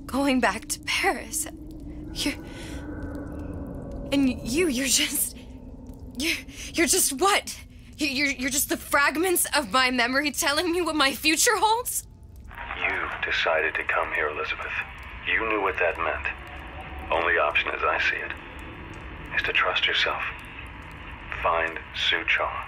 going back to Paris. You're just what? You're just the fragments of my memory telling me what my future holds? You decided to come here, Elizabeth. You knew what that meant. Only option, as I see it, is to trust yourself. Find Suchong.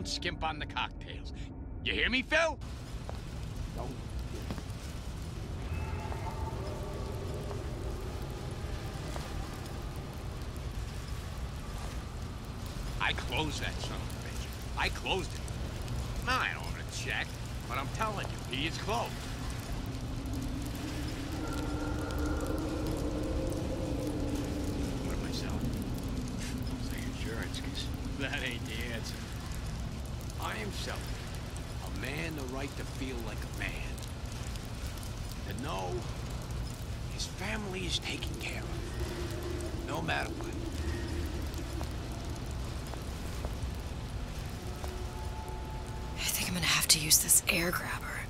Skimp on the cocktails. You hear me, Phil? Don't. I closed that son of a bitch. I closed it. Now, I don't want to check, but I'm telling you, he is closed. What myself? I'll say insurance, because that ain't the answer. I am selfish. A man the right to feel like a man. To know his family is taken care of. No matter what. I think I'm gonna have to use this air grabber.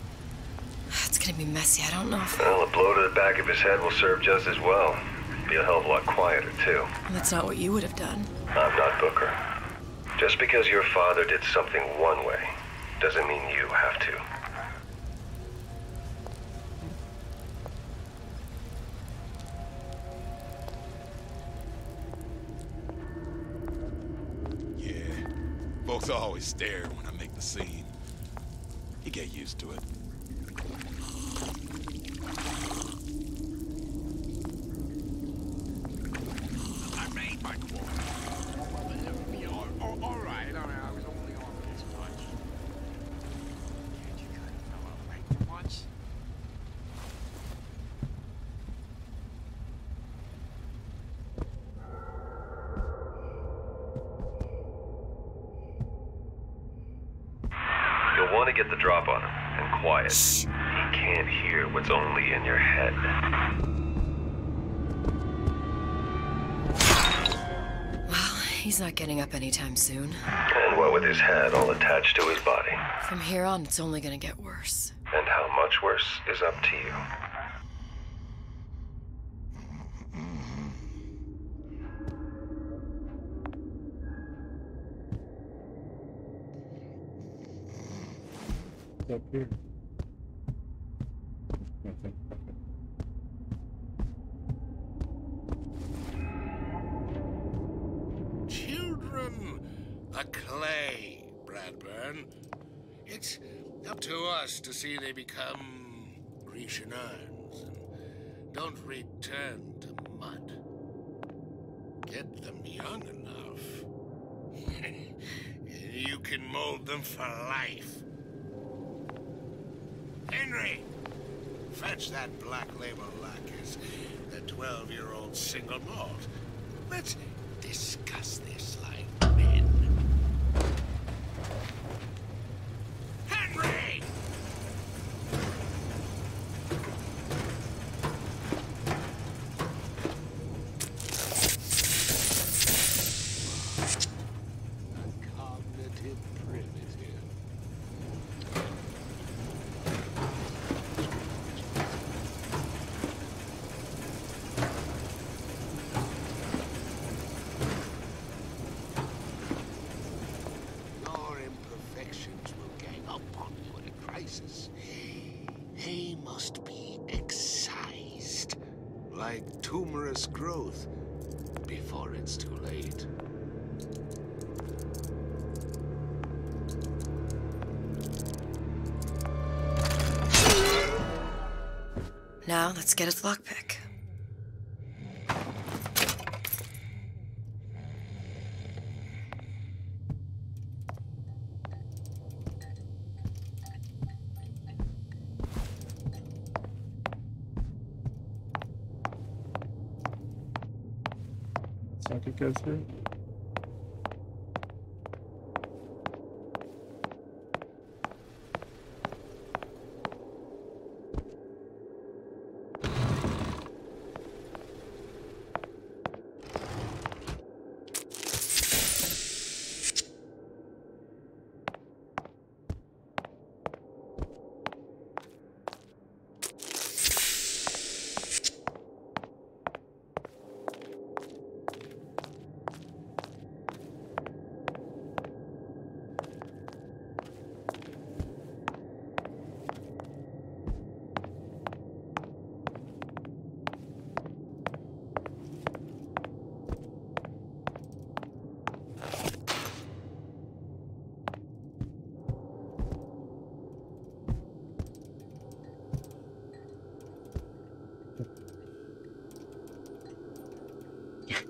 It's gonna be messy. I don't know if... Well, a blow to the back of his head will serve just as well. Be a hell of a lot quieter, too. That's not what you would have done. I'm not Booker. Just because your father did something one way, doesn't mean you have to. Yeah, folks always stare when I make the scene. You get used to it. I made my quote. All right, I was only on this much. Can't you cut a fella like much? You'll want to get the drop on him, and quiet. Shh. He can't hear what's only in your head. He's not getting up anytime soon. And what with his head all attached to his body. From here on, it's only gonna get worse. And how much worse is up to you. Up here. A clay, Bradburn. It's up to us to see they become Grecian urns and don't return to mud. Get them young enough. You can mold them for life. Henry, fetch that Black Label Lacquers, the 12-year-old single malt. Let's discuss this like men. Henry! Cognitive primitive. like tumorous growth, before it's too late. Now, let's get its lockpick. So I could go through.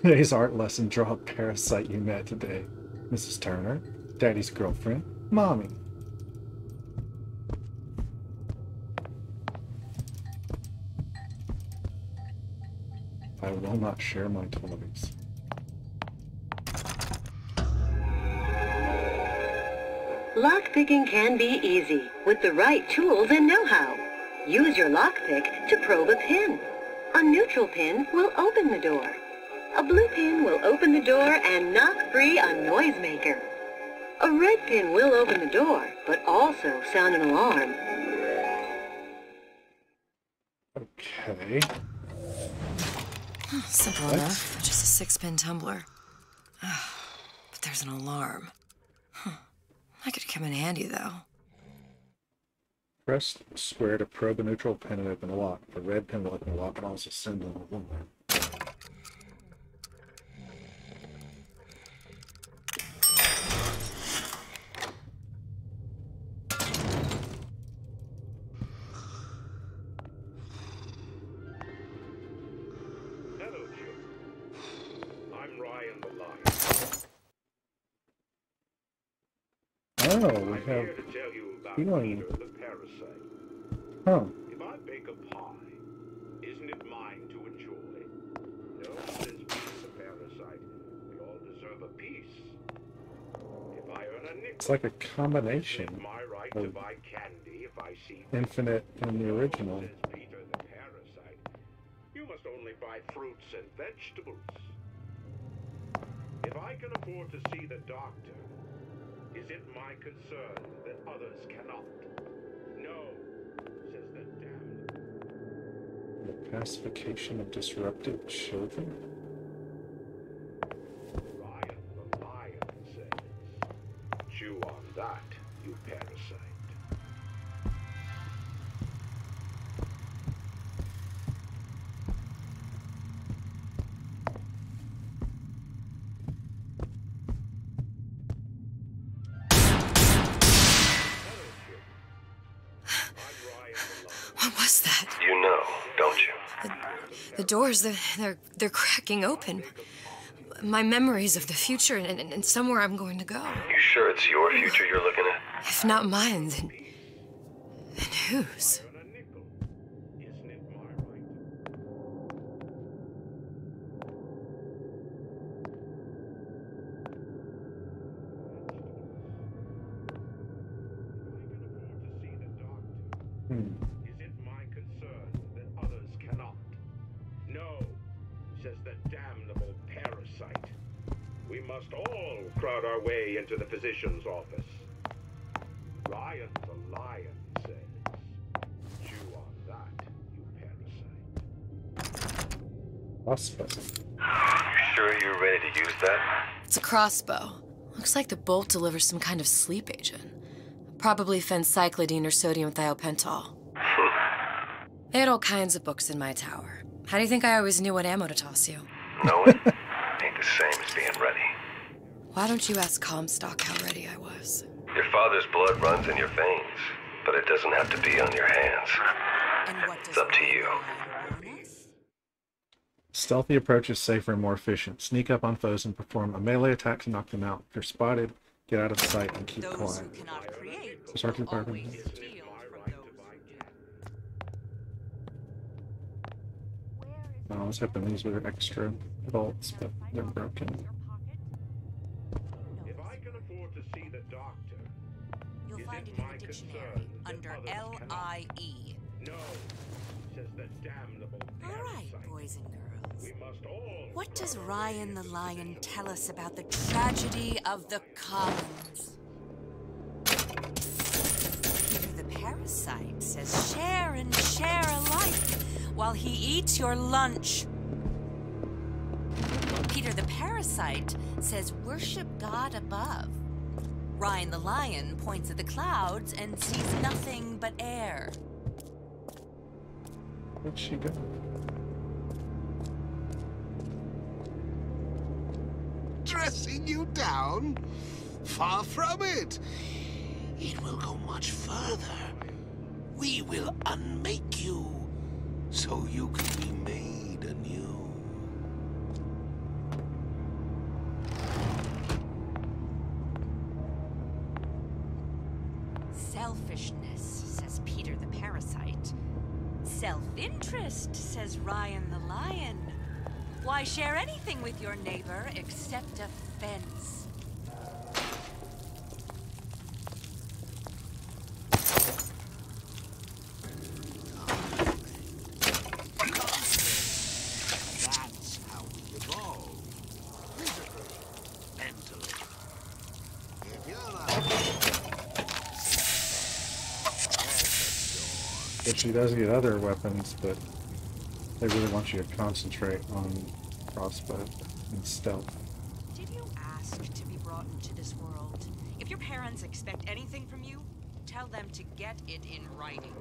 Today's art lesson, draw a parasite you met today. Mrs. Turner, Daddy's girlfriend, Mommy. I will not share my toys. Lockpicking can be easy with the right tools and know-how. Use your lockpick to probe a pin. A neutral pin will open the door. A blue pin will open the door and knock free a noisemaker. A red pin will open the door, but also sound an alarm. Okay. Simple enough. Just a 6-pin tumbler. But there's an alarm. That could come in handy, though. Press square to probe a neutral pin and open the lock. The red pin will open the lock and also send an alarm. Oh, we have healing. Huh. If I bake a pie, isn't it mine to enjoy? No, since being a parasite, we all deserve a piece. If I earn a nickel, It's like a combination it's my right of to buy candy if I see Infinite and the original. Says Peter the parasite. You must only buy fruits and vegetables. If I can afford to see the doctor, is it my concern that others cannot? No, says the damned. The pacification of disrupted children? Ryan the lion says, chew on that, you parasite. What was that? You know, don't you? The doors, they're cracking open. My memories of the future and somewhere I'm going to go. You sure it's your future you're looking at? If not mine, then whose? Earn a nickel, isn't it my right? Is it my concern that others cannot? No, says the damnable parasite. We must all crowd our way into the physician's office. Ryan the lion says, chew on that, you parasite. Crossbow. You sure you're ready to use that? It's a crossbow. Looks like the bolt delivers some kind of sleep agent. Probably phencyclidine or sodium thiopental. They had all kinds of books in my tower. How do you think I always knew what ammo to toss you? Knowing ain't the same as being ready. Why don't you ask Comstock how ready I was? Your father's blood runs in your veins, but it doesn't have to be on your hands. And what does It's up to you. Ryan warn us? Stealthy approach is safer and more efficient. Sneak up on foes and perform a melee attack to knock them out. If you're spotted, get out of sight and keep Those quiet. who cannot create Sorry, will pardon. always steal from those who can. I was hoping these were extra adults, but they're broken. If I can afford to see the doctor, You'll is find it it in my the dictionary concern that under others cannot? L-I-E. No, says the damnable All right, parasite. boys and girls. We must all What does crowd our Ryan way the into Lion the tell us about the tragedy of the commons? Peter the Parasite says share and share alike while he eats your lunch. Peter the Parasite says worship God above. Ryan the Lion points at the clouds and sees nothing but air. Where'd she go? Dressing you down? Far from it. It will go much further. We will unmake you, so you can be made anew. Selfishness, says Peter the Parasite. Self-interest, says Ryan the Lion. Why share anything with your neighbor except a fence? That's how we evolve. Physically, mentally. If you're not... But she does get other weapons, but they really want you to concentrate on crossbow and stealth. Did you ask to be brought into this world? If your parents expect anything from you, tell them to get it in writing.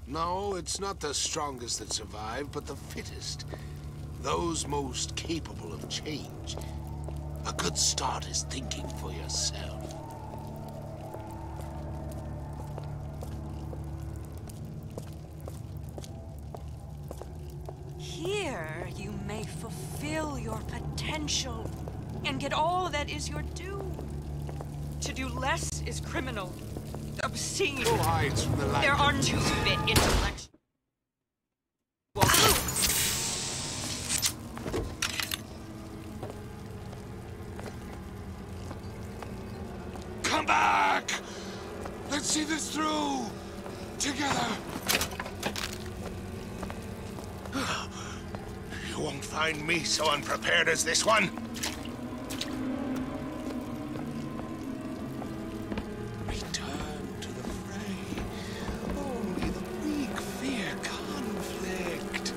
No, it's not the strongest that survive, but the fittest. Those most capable of change. A good start is thinking for yourself. Here you may fulfill your potential and get all that is your due. To do less is criminal, obscene. Who hides from the light? There are two-bit intellectuals. Come back! Let's see this through! Together! You won't find me so unprepared as this one. Return to the fray. Only the weak fear conflict.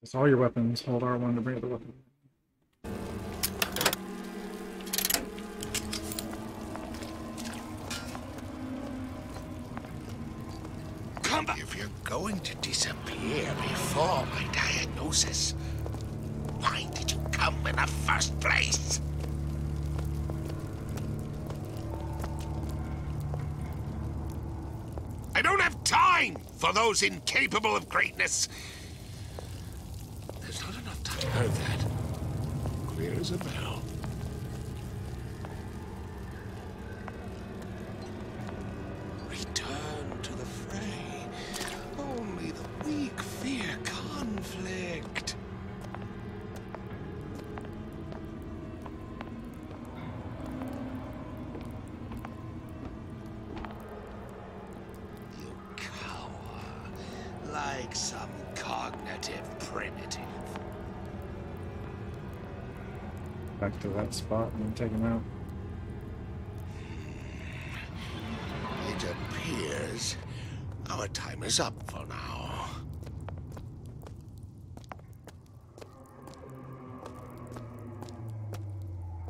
It's all your weapons. Hold R1 to bring the weapon. Come back. If you're going to disappear before my diagnosis, why did you come in the first place? I don't have time for those incapable of greatness. There's not enough time. Heard that. Clear as a bell. Return to the fray. Only the weak fear conflict. You cower like some cognitive primitive. Back to that spot and then take him out. It appears our time is up for now.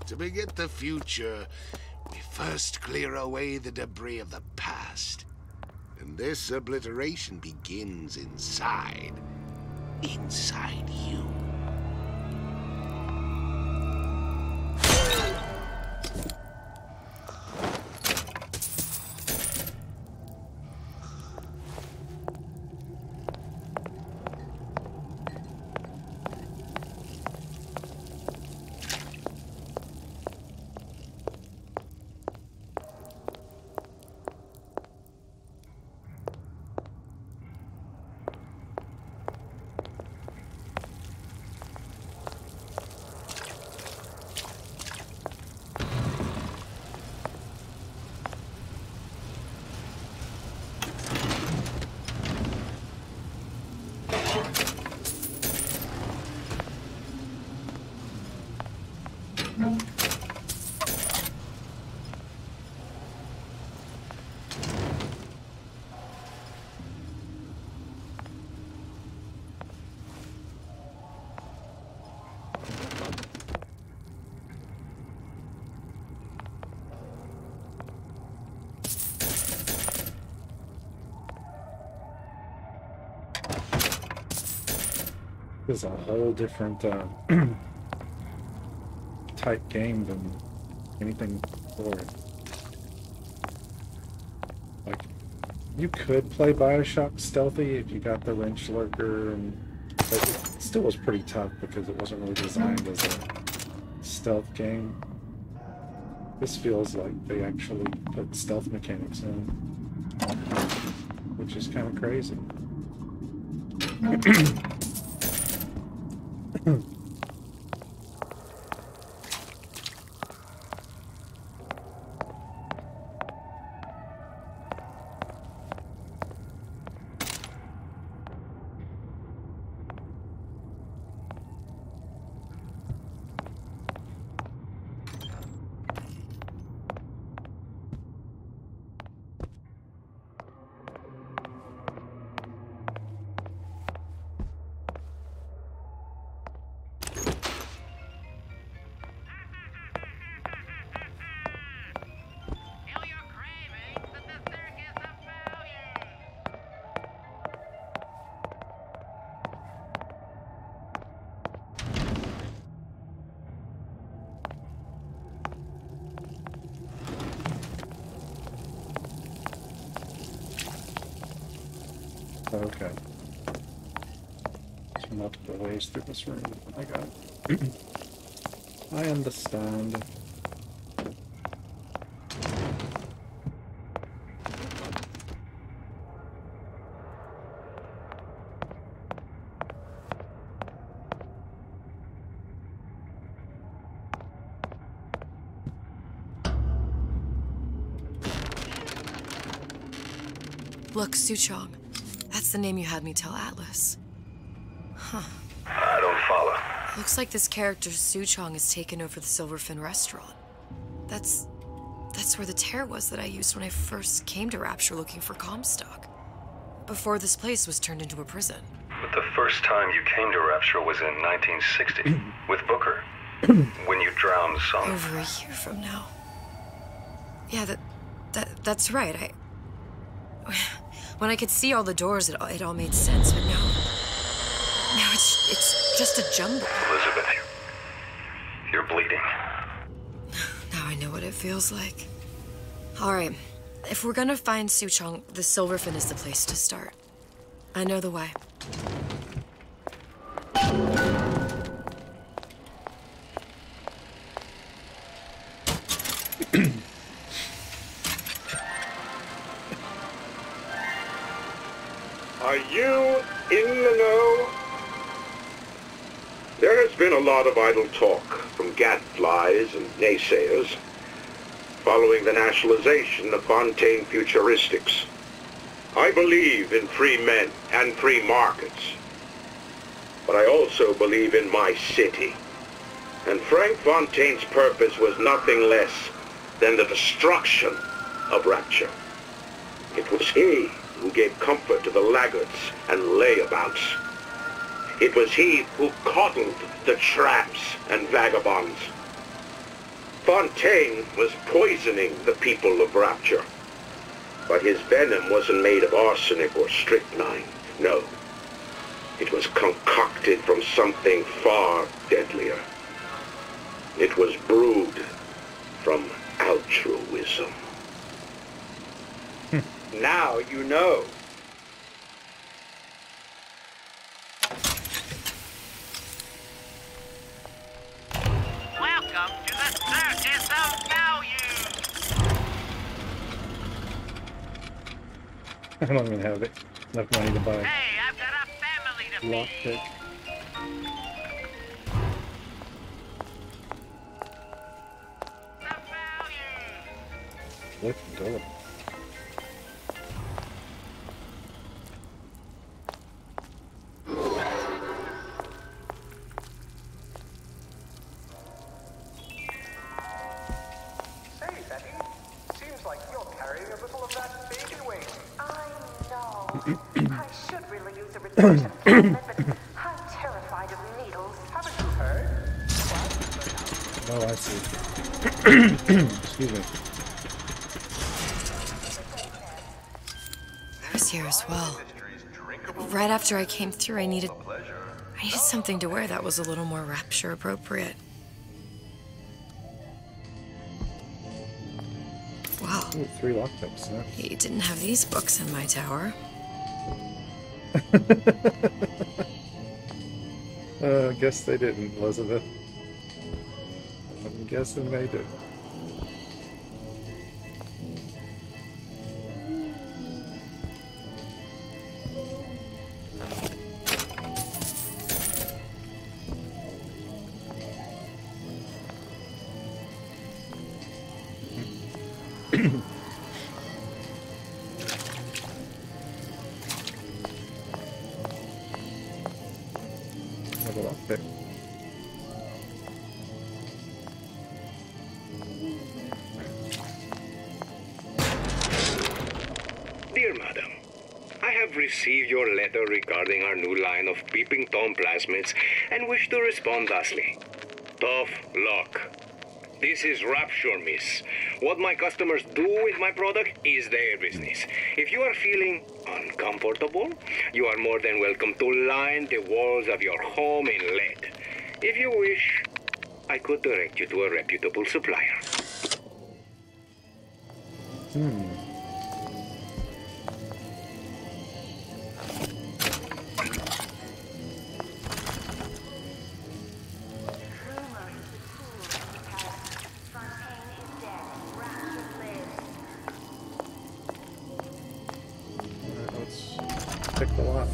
To begin the future, we first clear away the debris of the past. And this obliteration begins inside. Inside you. This is a whole different type game than anything before it. Like, you could play Bioshock stealthy if you got the wrench lurker, but it still was pretty tough because it wasn't really designed as a stealth game. This feels like they actually put stealth mechanics in, which is kind of crazy. Okay. There's multiple ways through this room. I got it. I understand. Look, Suchong. That's the name you had me tell Atlas. Huh. I don't follow. Looks like this character Suchong has taken over the Silverfin restaurant. That's where the tear was that I used when I first came to Rapture looking for Comstock. Before this place was turned into a prison. But the first time you came to Rapture was in 1960, with Booker. When you drowned Song. Over a year from now. Yeah, that's right. When I could see all the doors, it all made sense, but now it's just a jumble. Elizabeth, you're bleeding. Now I know what it feels like. All right, if we're gonna find Suchong, the Silverfin is the place to start. I know the way. Are you in the know? There has been a lot of idle talk from gadflies and naysayers following the nationalization of Fontaine Futuristics. I believe in free men and free markets, but I also believe in my city. And Frank Fontaine's purpose was nothing less than the destruction of Rapture. It was he who gave comfort to the laggards and layabouts. It was he who coddled the tramps and vagabonds. Fontaine was poisoning the people of Rapture. But his venom wasn't made of arsenic or strychnine. No. It was concocted from something far deadlier. It was brewed from altruism. Now you know. Welcome to the Circus of Value! I don't even have enough money to buy Hey, I've got a family to feed! lockpick. The value! Look, door. Say, Betty, seems like you're carrying a little of that baby weight. I know. I should really use a reduction treatment, but I'm terrified of needles. Haven't you heard? Oh, I see. Excuse me. I was here as well. Right after I came through, I needed something to wear that was a little more Rapture appropriate. Wow. Ooh, 3 lockpicks, huh? You didn't have these books in my tower. I guess they didn't, Elizabeth. I'm guessing they did. Another lockpick. Dear Madam, I have received your letter regarding our new line of peeping Tom plasmids and wish to respond thusly. Tough luck. This is Rapture, miss. What my customers do with my product is their business. If you are feeling uncomfortable, you are more than welcome to line the walls of your home in lead. If you wish, I could direct you to a reputable supplier. Let's pick the lot.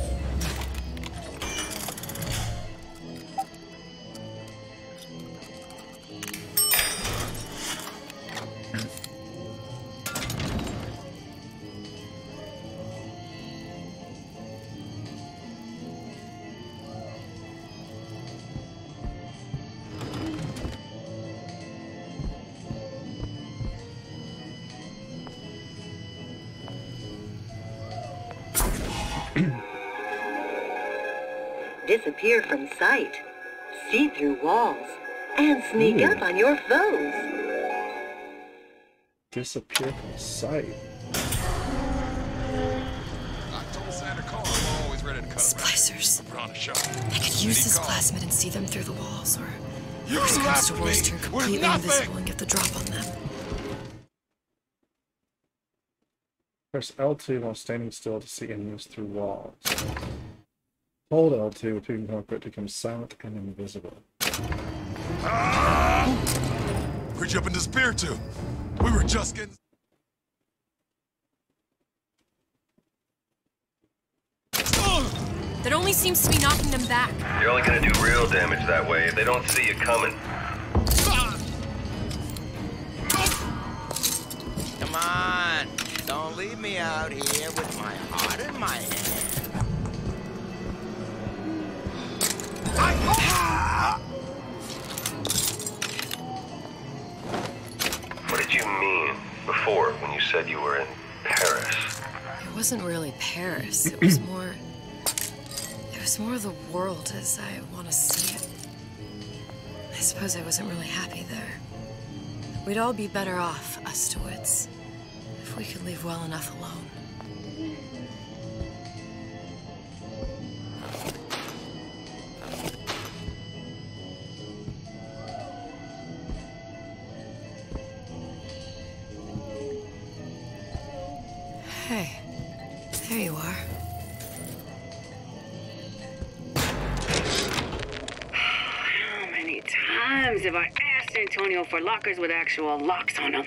Disappear from sight, see through walls, and sneak up on your foes. Disappear from sight. I told Santa Claus I'm always ready to cut Splicers. Put on a show. I could use this plasmid and see them through the walls, or You worst comes to left worst, me turn with completely nothing. invisible and get the drop on them. Press L2 while standing still to see enemies through walls. Hold L2 to invoke it to become silent and invisible. Where'd you up and disappear to? We were just getting... That only seems to be knocking them back. You're only gonna do real damage that way if they don't see you coming. Come on, don't leave me out here with my heart in my hand. What did you mean before when you said you were in Paris? It wasn't really Paris. It was more... It was more of the world as I want to see it. I suppose I wasn't really happy there. We'd all be better off, us Stewits, if we could leave well enough alone. Hey, there you are. How many times have I asked Antonio for lockers with actual locks on them?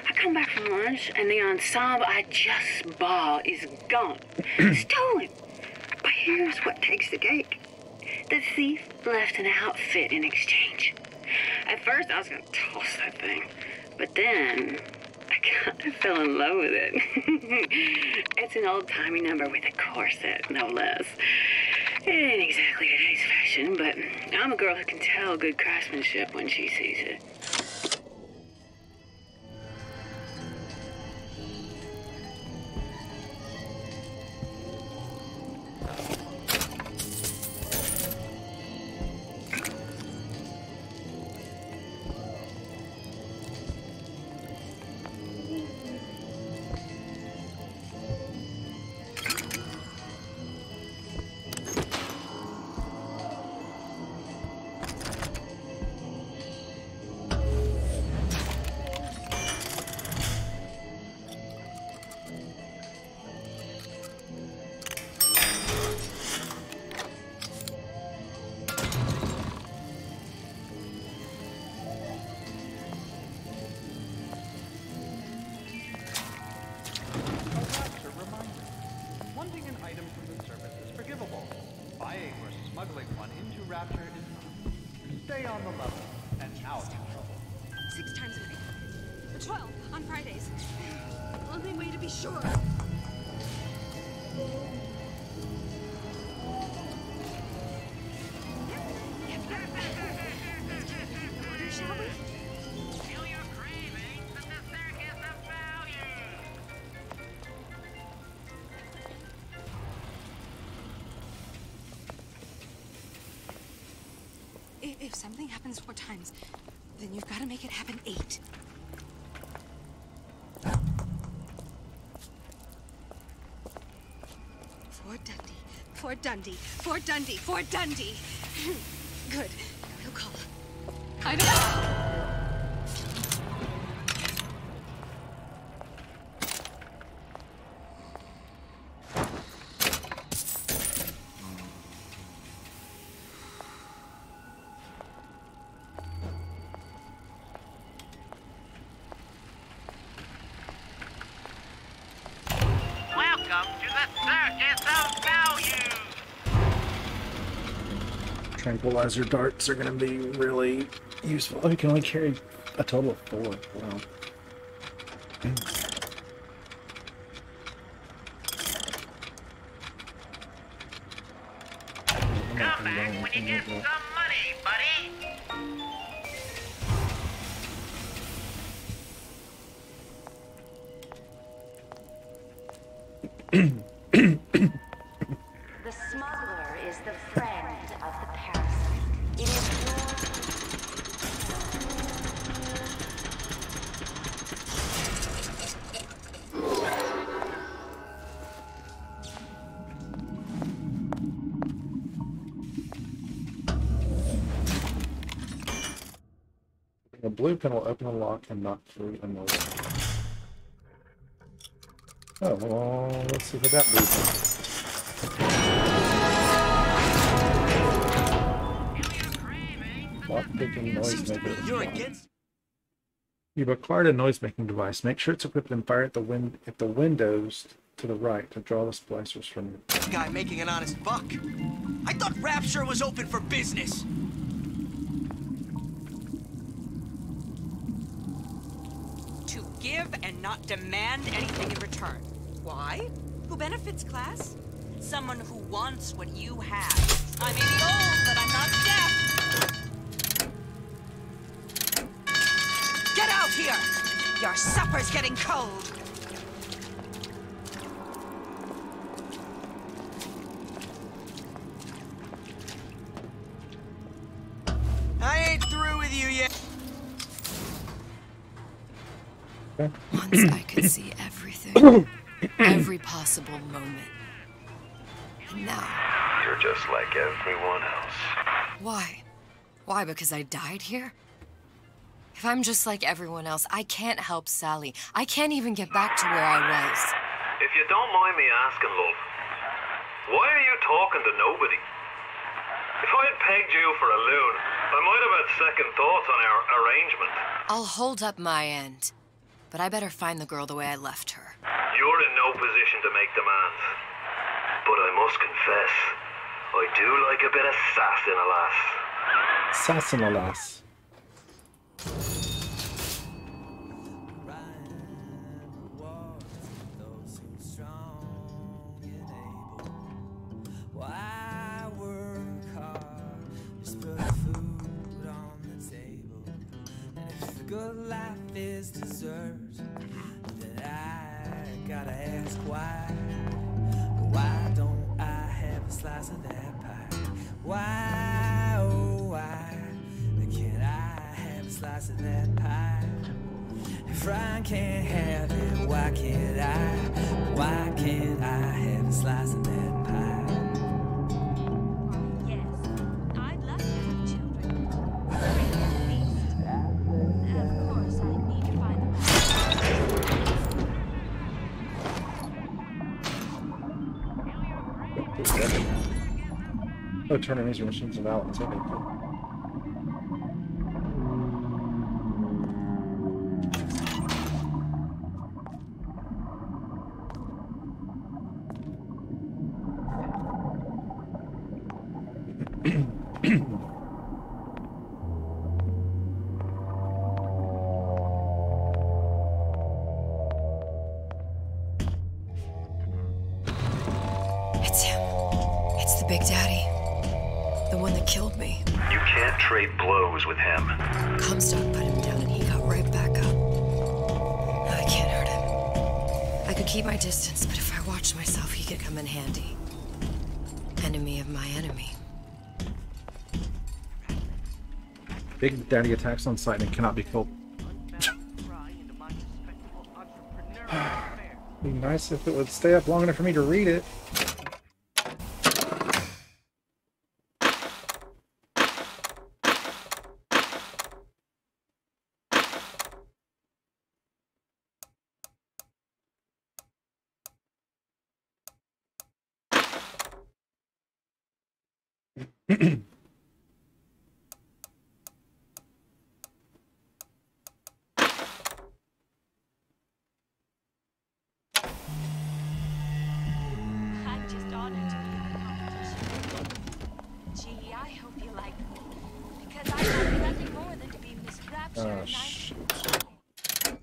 I come back from lunch and the ensemble I just bought is gone. Stolen. But here's what takes the cake. The thief left an outfit in exchange. At first I was gonna toss that thing, but then I kind of fell in love with it. It's an old-timey number with a corset, no less. It ain't exactly today's fashion, but I'm a girl who can tell good craftsmanship when she sees it. Stay on the level and out of trouble. 6 times a week. 12 on Fridays. Only way to be sure. Order, shall we? Feel your cravings at the Circus of Value. If something happens 4 times, then you've got to make it happen 8. For Dundee, for Dundee, for Dundee, for Dundee. Good. He'll call. I know. Welcome to the Circus of Value. Tranquilizer darts are going to be really useful. Oh, you can only carry a total of 4. Wow. Come back when you get some money, buddy. The smuggler is the friend of the parasite. It is A blue pin will open a lock and knock free a noise. Oh, well, let's see what that blue pin. Lock-picking noisemaker. You're against. You've acquired a noise-making device. Make sure it's equipped and fire at the windows to the right to draw the splicers from you. Guy making an honest buck. I thought Rapture was open for business. To give and not demand anything in return. Why? Who benefits, class? Someone who wants what you have. I may be old, but I'm not deaf. Get out here! Your supper's getting cold. I ain't through with you yet. Once I could see everything. Every possible moment. And now... You're just like everyone else. Why? Why, because I died here? If I'm just like everyone else, I can't help Sally. I can't even get back to where I was. If you don't mind me asking, love, why are you talking to nobody? If I had pegged you for a loon, I might have had second thoughts on our arrangement. I'll hold up my end, but I better find the girl the way I left her. You're in no position to make demands. But I must confess, I do like a bit of sass in a lass. Sass in a lass. Good life is dessert, then I gotta ask why. Why don't I have a slice of that pie? Why, oh why can't I have a slice of that pie? If I can't have it, why can't I? Why can't I have a slice of that pie? Yes, I'd love to have children. Oh, turning these machines of Allen's. Okay, cool. It's him. It's the Big Daddy. The one that killed me. You can't trade blows with him. Comstock put him down and he got right back up. Now I can't hurt him. I could keep my distance, but if I watched myself, he could come in handy. Enemy of my enemy. Big Daddy attacks on sight and cannot be killed. Be nice if it would stay up long enough for me to read it. I'm just honored to be in the competition. Gee, I hope you like me. Because I want nothing more than to be Miss Rapture. Oh, shoot.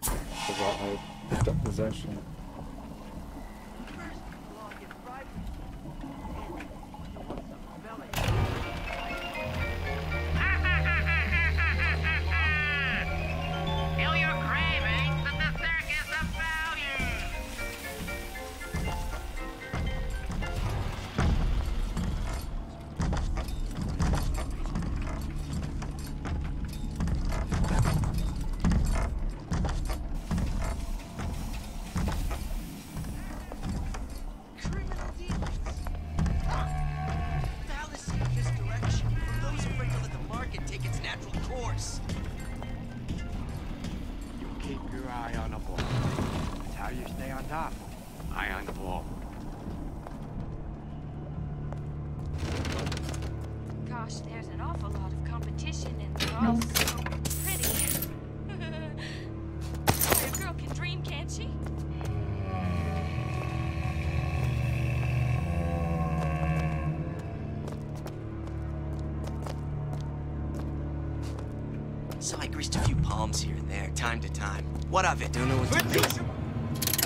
Forgot I picked up possession. Feel your cravings at the Circus of Value. Criminal dealings. Fallacy of misdirection for those afraid to let the market take its natural course. You keep your eye on the ball. That's how you stay on top. Eye on the ball. Gosh, there's an awful lot of competition and they're all so pretty. A girl can dream, can't she? So I greased a few palms here and there, time to time. What of it? Don't know what to do.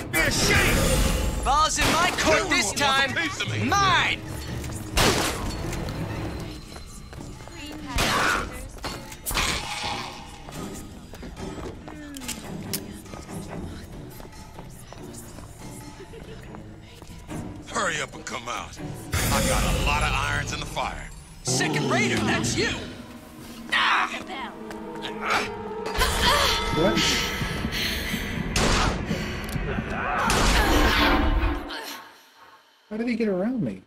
Be ashamed! Ball's in my court this time. Mine! Hurry up and come out. I got a lot of irons in the fire. Second rater, that's you! Ah! What? How did he get around me?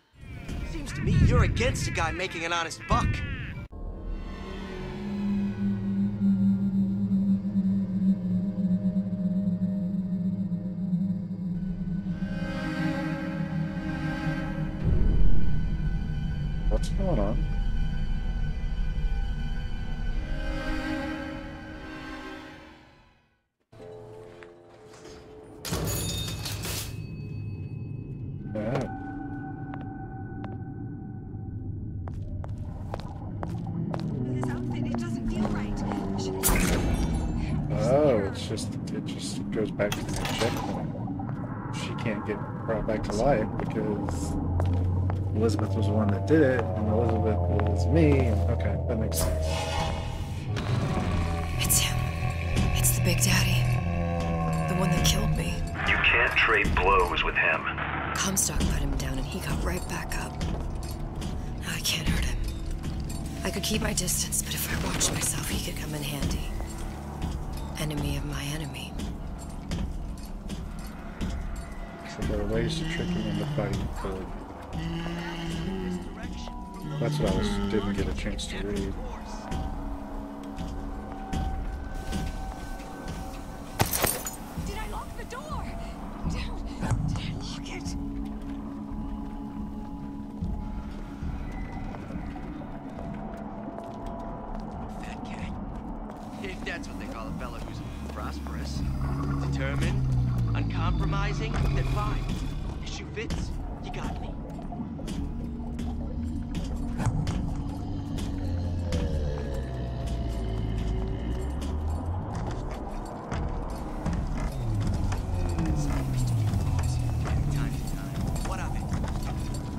Seems to me you're against a guy making an honest buck. What's going on? Yeah. This outfit, it doesn't feel right. Oh, it just goes back to the checkpoint. She can't get brought back to life because Elizabeth was the one that did it, and Elizabeth was me. And okay, that makes sense. It's him. It's the Big Daddy. The one that killed me. You can't trade blows with him. Comstock put him down and he got right back up. Now I can't hurt him. I could keep my distance, but if I watched myself, he could come in handy. Enemy of my enemy. So there are ways to trick him into fighting for. That's what I didn't get a chance to read. Did I lock the door? Did I lock it? Fat cat. If that's what they call a fella who's prosperous, determined, uncompromising, then fine. Issue fits, you got me. Time to time. What of it?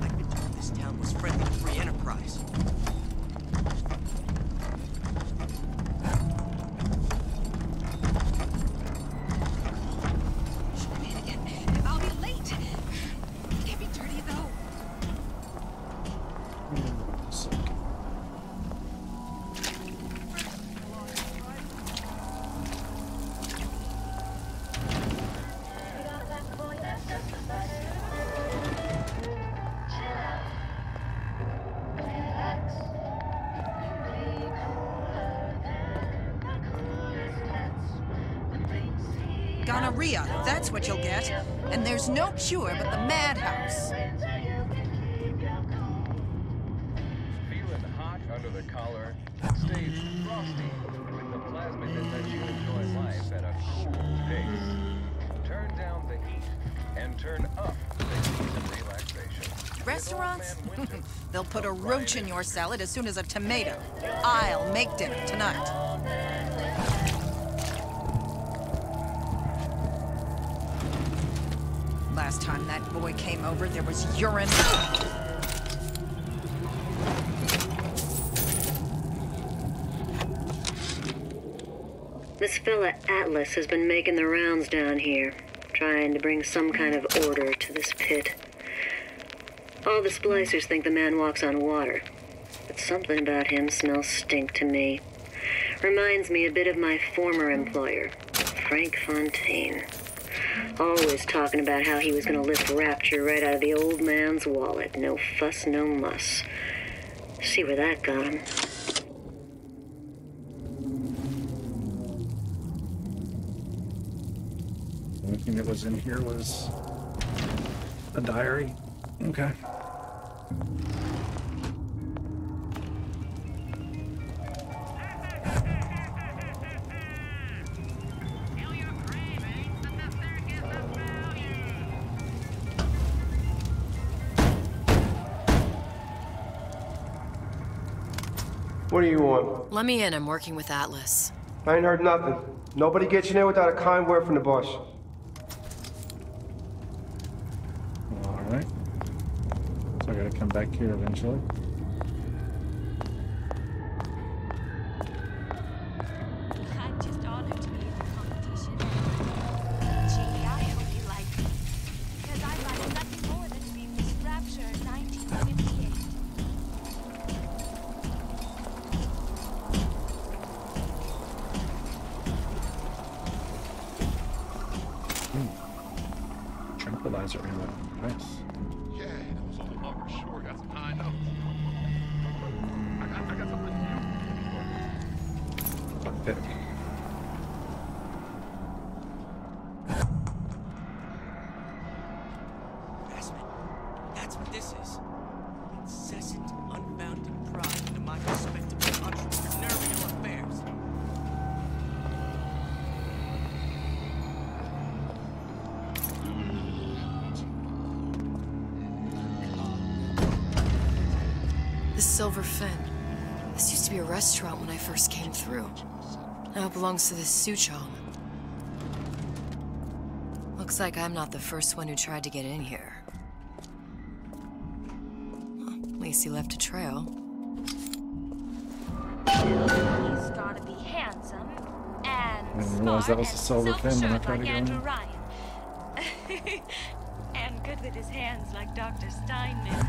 I've been told this town was friendly to free enterprise. I'll be late. It can't be dirty though. Gonorrhea, that's what you'll get. And there's no cure but the madhouse. Feeling hot under the collar? Stays frosty with the plasmid that lets you enjoy life at a cool pace. Turn down the heat and turn up the heat of relaxation. Restaurants? They'll put a roach in your salad as soon as a tomato. I'll make dinner tonight. Last time that boy came over, there was urine. This fella Atlas has been making the rounds down here, trying to bring some kind of order to this pit. All the splicers think the man walks on water, but something about him smells stink to me. Reminds me a bit of my former employer, Frank Fontaine. Always talking about how he was going to lift Rapture right out of the old man's wallet. No fuss, no muss. See where that got him. The only thing that was in here was a diary. Okay. What do you want? Let me in. I'm working with Atlas. I ain't heard nothing. Nobody gets in there without a kind word from the boss. Alright. So I gotta come back here eventually. I'm just honored to be in the competition. Gee, I hope you like me. Because I'd like nothing more than to be Miss Rapture in 1958. Tranquilizer ammo. Nice. Yeah, Silverfin. This used to be a restaurant when I first came through. Now it belongs to this Suchong. Looks like I'm not the first one who tried to get in here. Well, at least he left a trail. He's gotta be handsome and I didn't realize that was a Silverfin when I tried to go in. Ryan. And good with his hands like Dr. Steinman.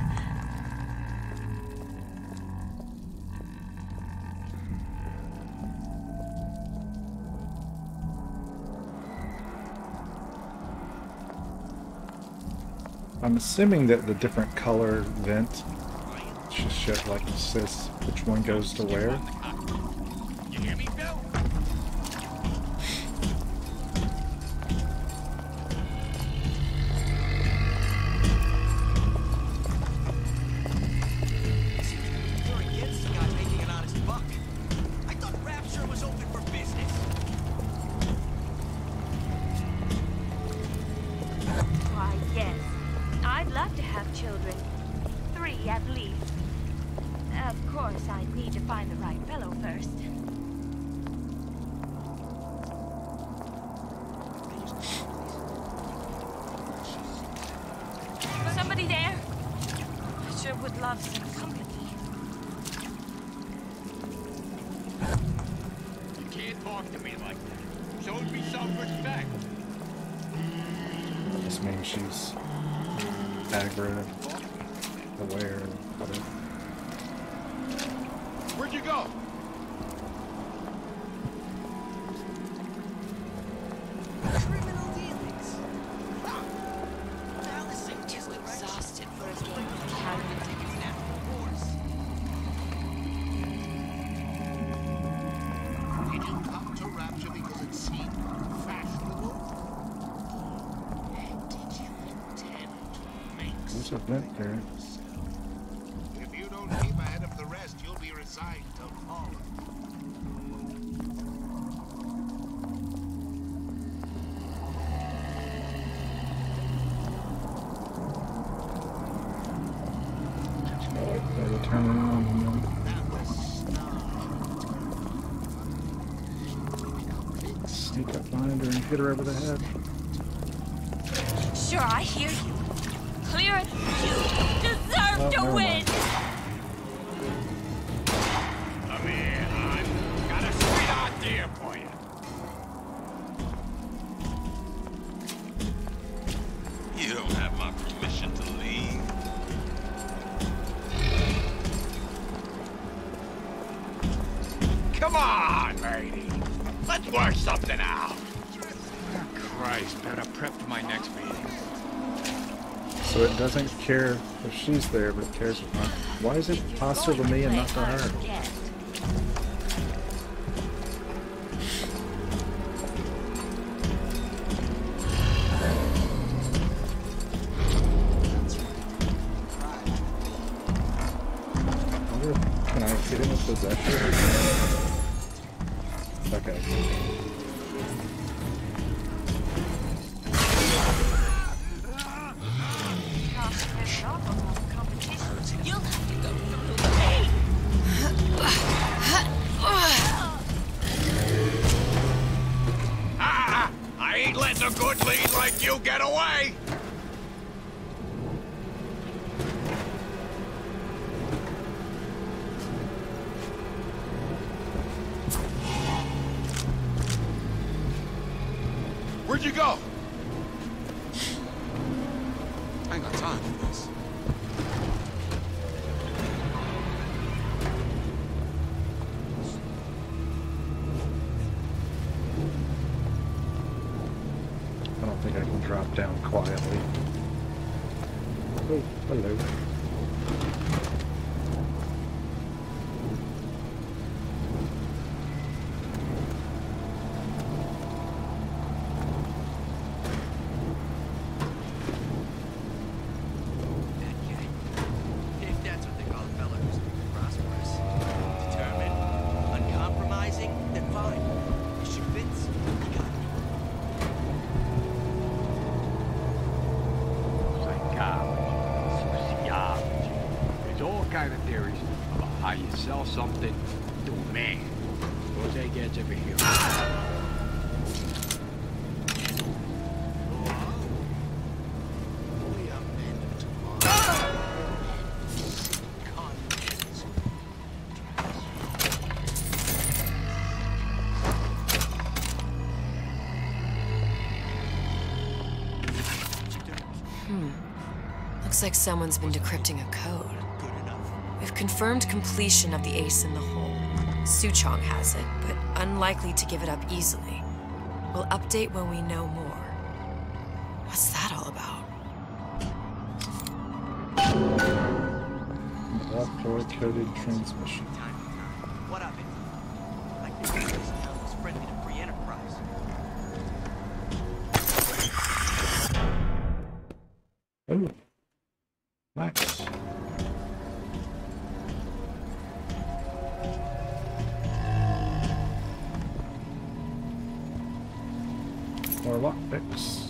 I'm assuming that the different color vent should show, like, says which one goes to where. You hear me, Bill? You're against the guy making an honest buck. I thought Rapture was open for business. Why, yes. I'd love to have children. 3 at least. Of course, I'd need to find the right fellow first. Somebody there? I sure would love some company. You can't talk to me like that. Show me some respect. This means she's aggro, aware, whatever. Where'd you go? Criminal dealings. Allison Too exhausted for a game of cabin. tickets now. Horse. Did you come to Rapture because it seemed fashionable? Did you intend to make There's a vent there. If you don't keep ahead of the rest, you'll be resigned to fall. Better turn around and then sneak up behind her and hit her over the head. Sure, I hear you. Clear it. You deserve to never win. mind. Come here, hon. Got a sweet idea for you. You don't have my permission to leave. Come on, lady. Let's work something out. Christ, better prep for my next meeting. So it doesn't care if she's there, but it cares if not. Why is it hostile to me and not to her? I wonder if, can I hit him with possession? Okay. You'll have to go through the pain. I ain't letting a good lead like you get away. Where'd you go? I ain't got time for this. I don't think I can drop down quietly. Oh, hello. If that's what they call a fella who's prosperous, determined, uncompromising, then fine. If she fits, you got me. Psychology, something to a man. Jose gets over here. Looks like someone's been decrypting a code. We've confirmed completion of the ace in the hole. Suchong has it, but unlikely to give it up easily. We'll update when we know more. What's that all about? Door-coded transmission. What of it? I think this town was friendly to free enterprise. Oh. Nice. More lockpicks.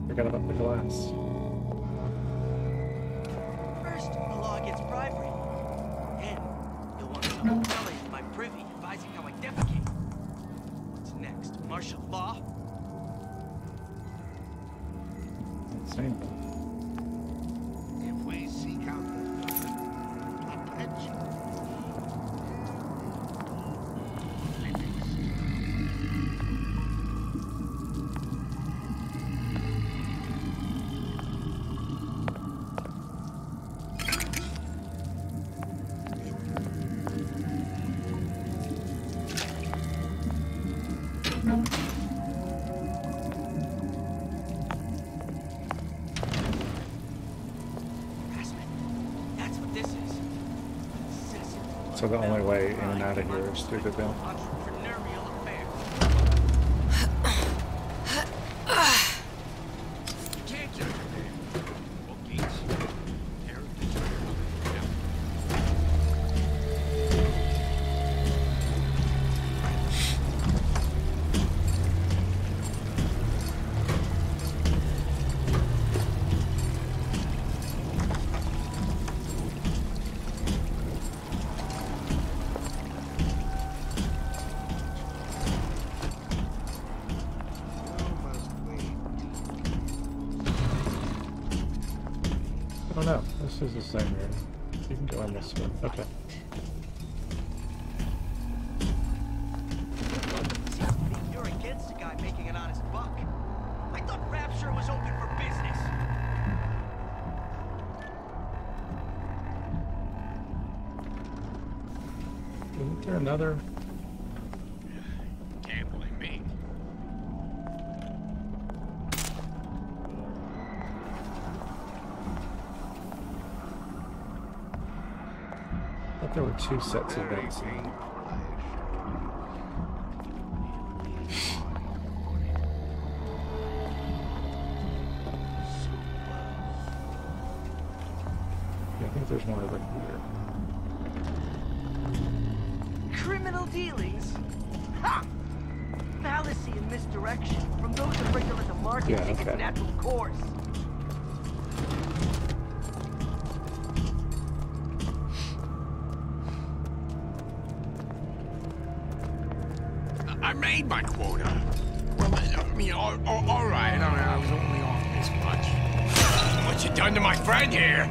Forgot about the glass. First, the law against bribery. Then, you'll want some fellas in my privy advising how I defecate. What's next? Martial law? Insane. If we seek out the pension. So the only way in and out of here is through the vent. Oh no, this is the same room. You can go in this one. Okay. You're against a guy making an honest buck. I thought Rapture was open for business. Isn't there another? Can't blame me. I thought there were two sets of vents. Yeah, I think there's one over here. Criminal dealings? Ha! Fallacy and misdirection from those afraid to let the market take its natural course. I made my quota. Well, I mean, all right. I was only off this much. What you done to my friend here?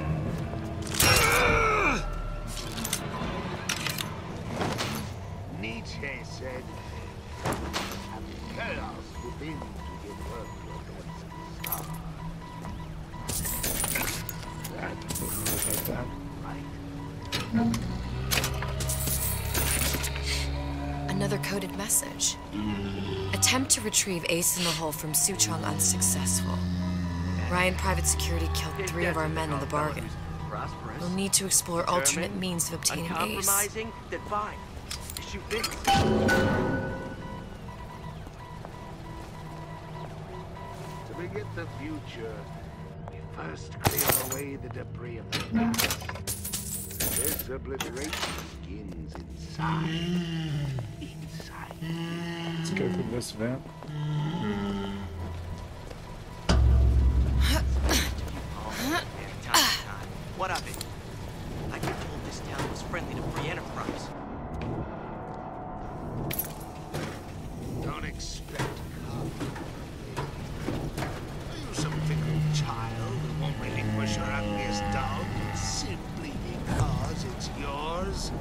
Nietzsche said, chaos within to give birth to a star. That like that. Right. message. Attempt to retrieve Ace in the Hole from Suchong unsuccessful. Ryan Private Security killed 3 of our men in the bargain. We'll need to explore alternate means of obtaining Ace. Uncompromising, then fine. Issue fits. To beget the future, we first clear away the debris of the past. This obliteration begins inside. Let's go through this vent. What of it? I get told this town was friendly to free enterprise. Don't expect conflict. Are you some fickle child who won't relinquish your ugliest dog simply because it's yours?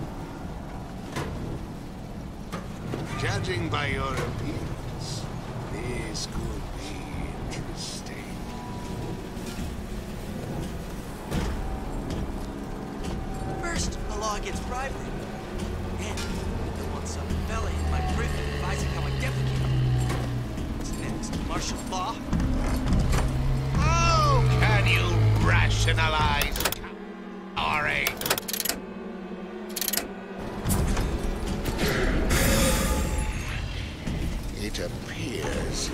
Judging by your appearance, this could be interesting. First, a law against bribery. And I want some fella in my prison advising how I defecate. What's next? Martial law? How can you rationalize R.A.? It appears.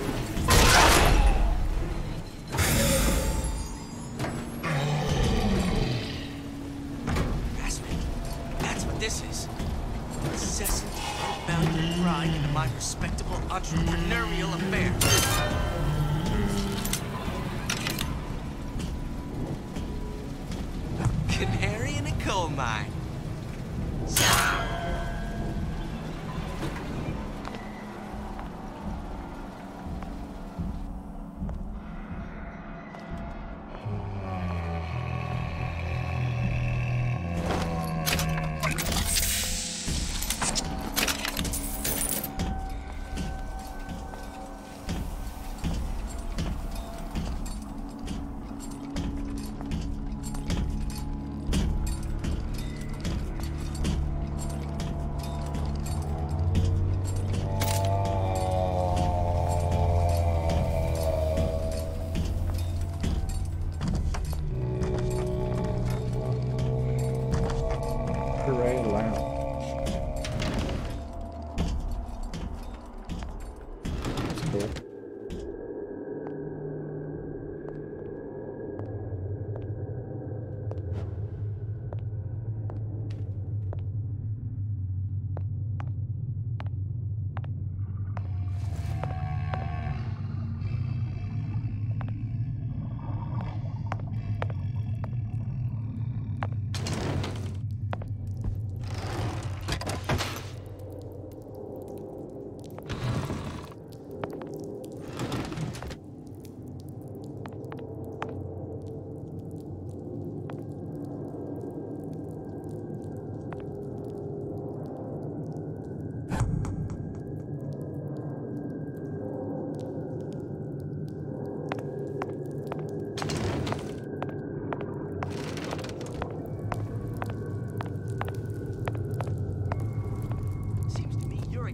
That's what this is. Incessant, unbounded grind into my respectable entrepreneurial affair. Canary in a coal mine.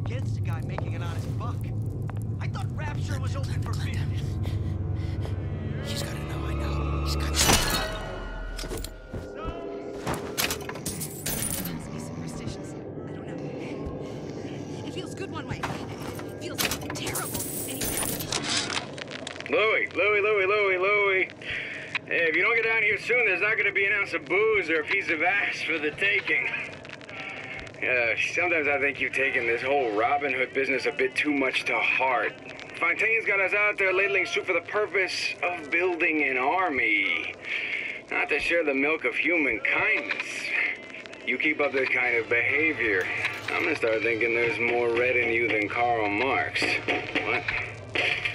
Against a guy making an honest buck. I thought Rapture was open for business. She's gotta know I know. She's got to Be superstitious. I don't know. It feels good one way. It feels terrible anyway. Louie. Hey, if you don't get down here soon, there's not gonna be an ounce of booze or a piece of ass for the taking. Sometimes I think you've taken this whole Robin Hood business a bit too much to heart. Fontaine's got us out there ladling soup for the purpose of building an army, not to share the milk of human kindness. You keep up this kind of behavior, I'm gonna start thinking there's more red in you than Karl Marx. What?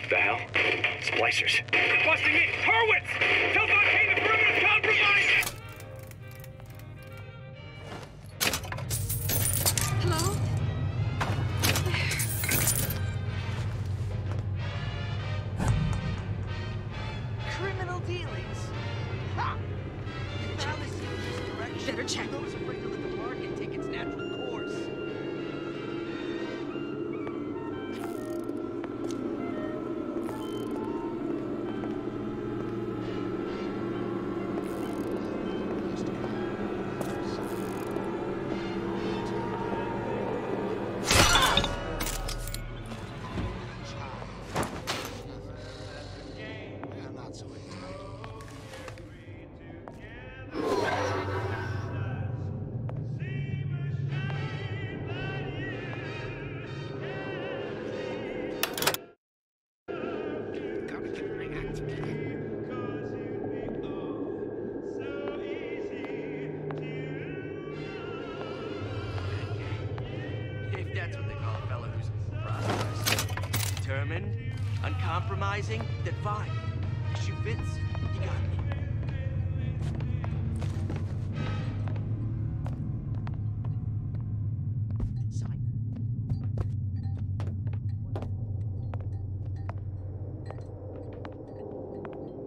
The hell? Splicers. They're busting in! Hurwitz! Tell Fontaine the perimeter's compromised! Hello? Criminal dealings. Ha! Found this in this direction. Better check. I was afraid to let the market take its natural course. uncompromising, then fine. If shoe fits, you got me.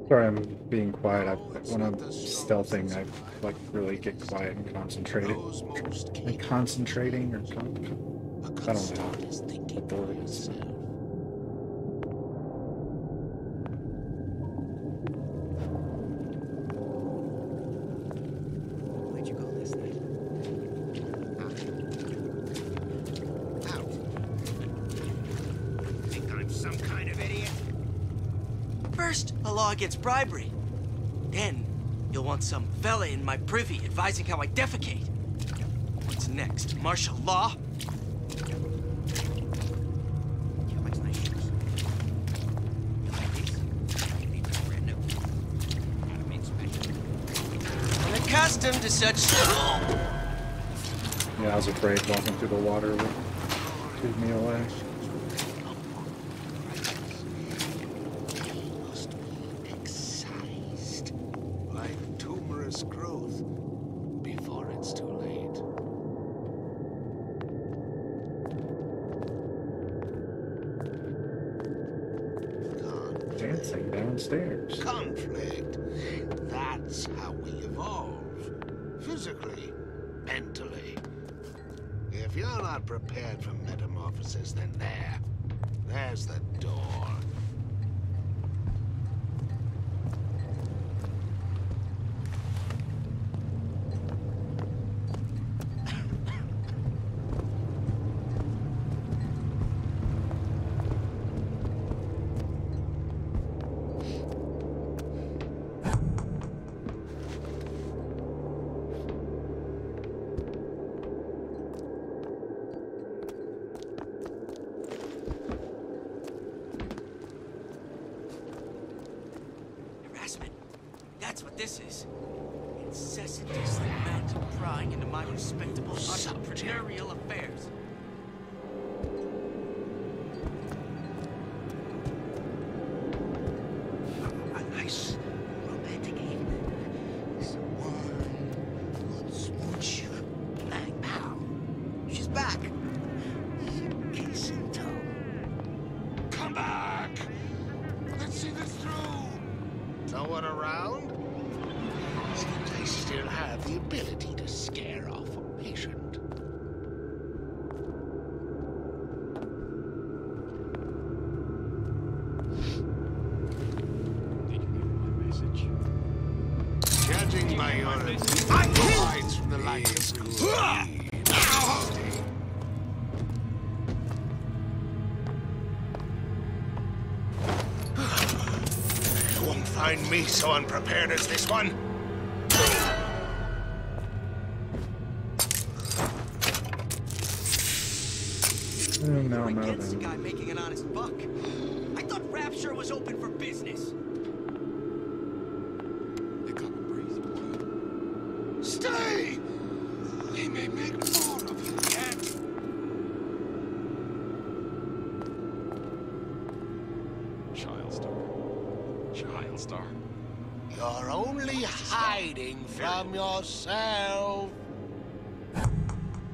Sorry, I'm being quiet. When I'm stealthing, I like really get quiet and concentrated. And concentrating, or I don't know what the word is. Where'd you go last night? Out. Think I'm some kind of idiot? First, a law against bribery. Then, you'll want some fella in my privy advising how I defecate. What's next? Martial law? I'm accustomed to such... Yeah, I was afraid walking through the water would lead me away. Growth before it's too late. Dancing downstairs. Conflict. That's how we evolve. Physically, mentally. If you're not prepared for metamorphosis, then there's the door. That's what this is. Incessant disrespect prying into my respectable entrepreneurial affairs. A nice romantic evening. Some wine, good smooch. Bang, pow. She's back. Suitcase in tow. Come back! Let's see this through. No one around? Seems I still have the ability to scare off a patient. Judging by your lines from the light of school. You won't find me so unprepared as this one. You're against a guy making an honest buck. I thought Rapture was open for business. Stay! He may make more of you yet. Childstar. You're only hiding from yourself.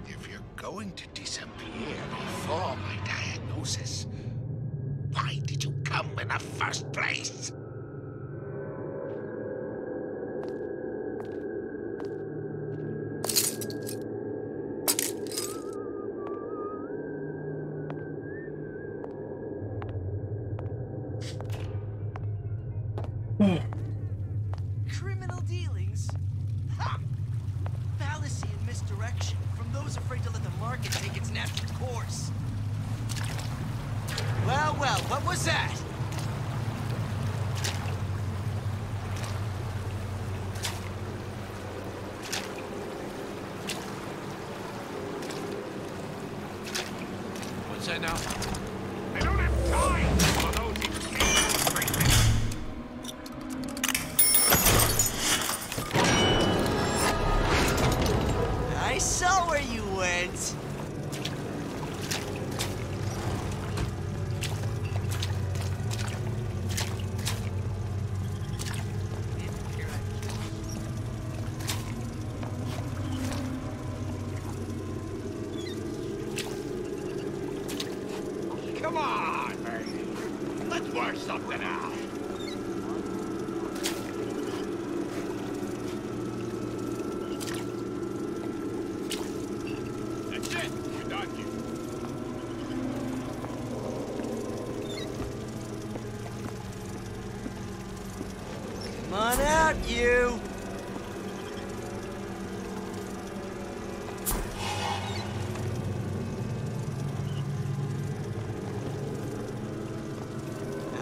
If you're going to disappear before my diagnosis, why did you come in the first place? Criminal dealings? Ha! Fallacy and misdirection from those afraid to let the market take its natural course. Well, well, what was that? What's that now? I don't have time for those I saw where you went. something out. That's it. We're done here. Come on out, you!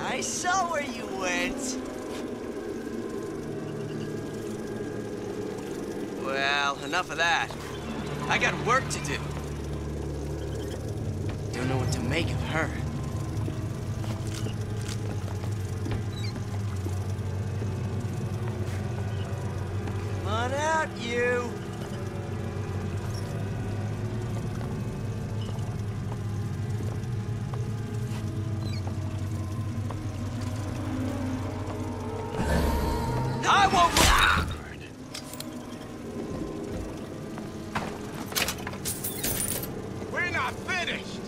I saw where you went. Well, enough of that. I got work to do. Don't know what to make of her. Come on out, you! I won't. We're not finished.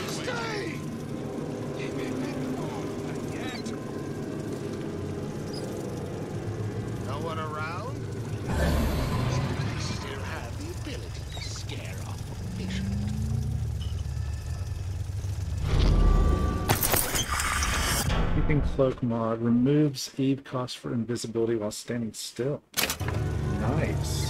Stay. No one around? They still have the ability to scare off a patient. Keeping cloak mod removes Eve cost for invisibility while standing still. Nice.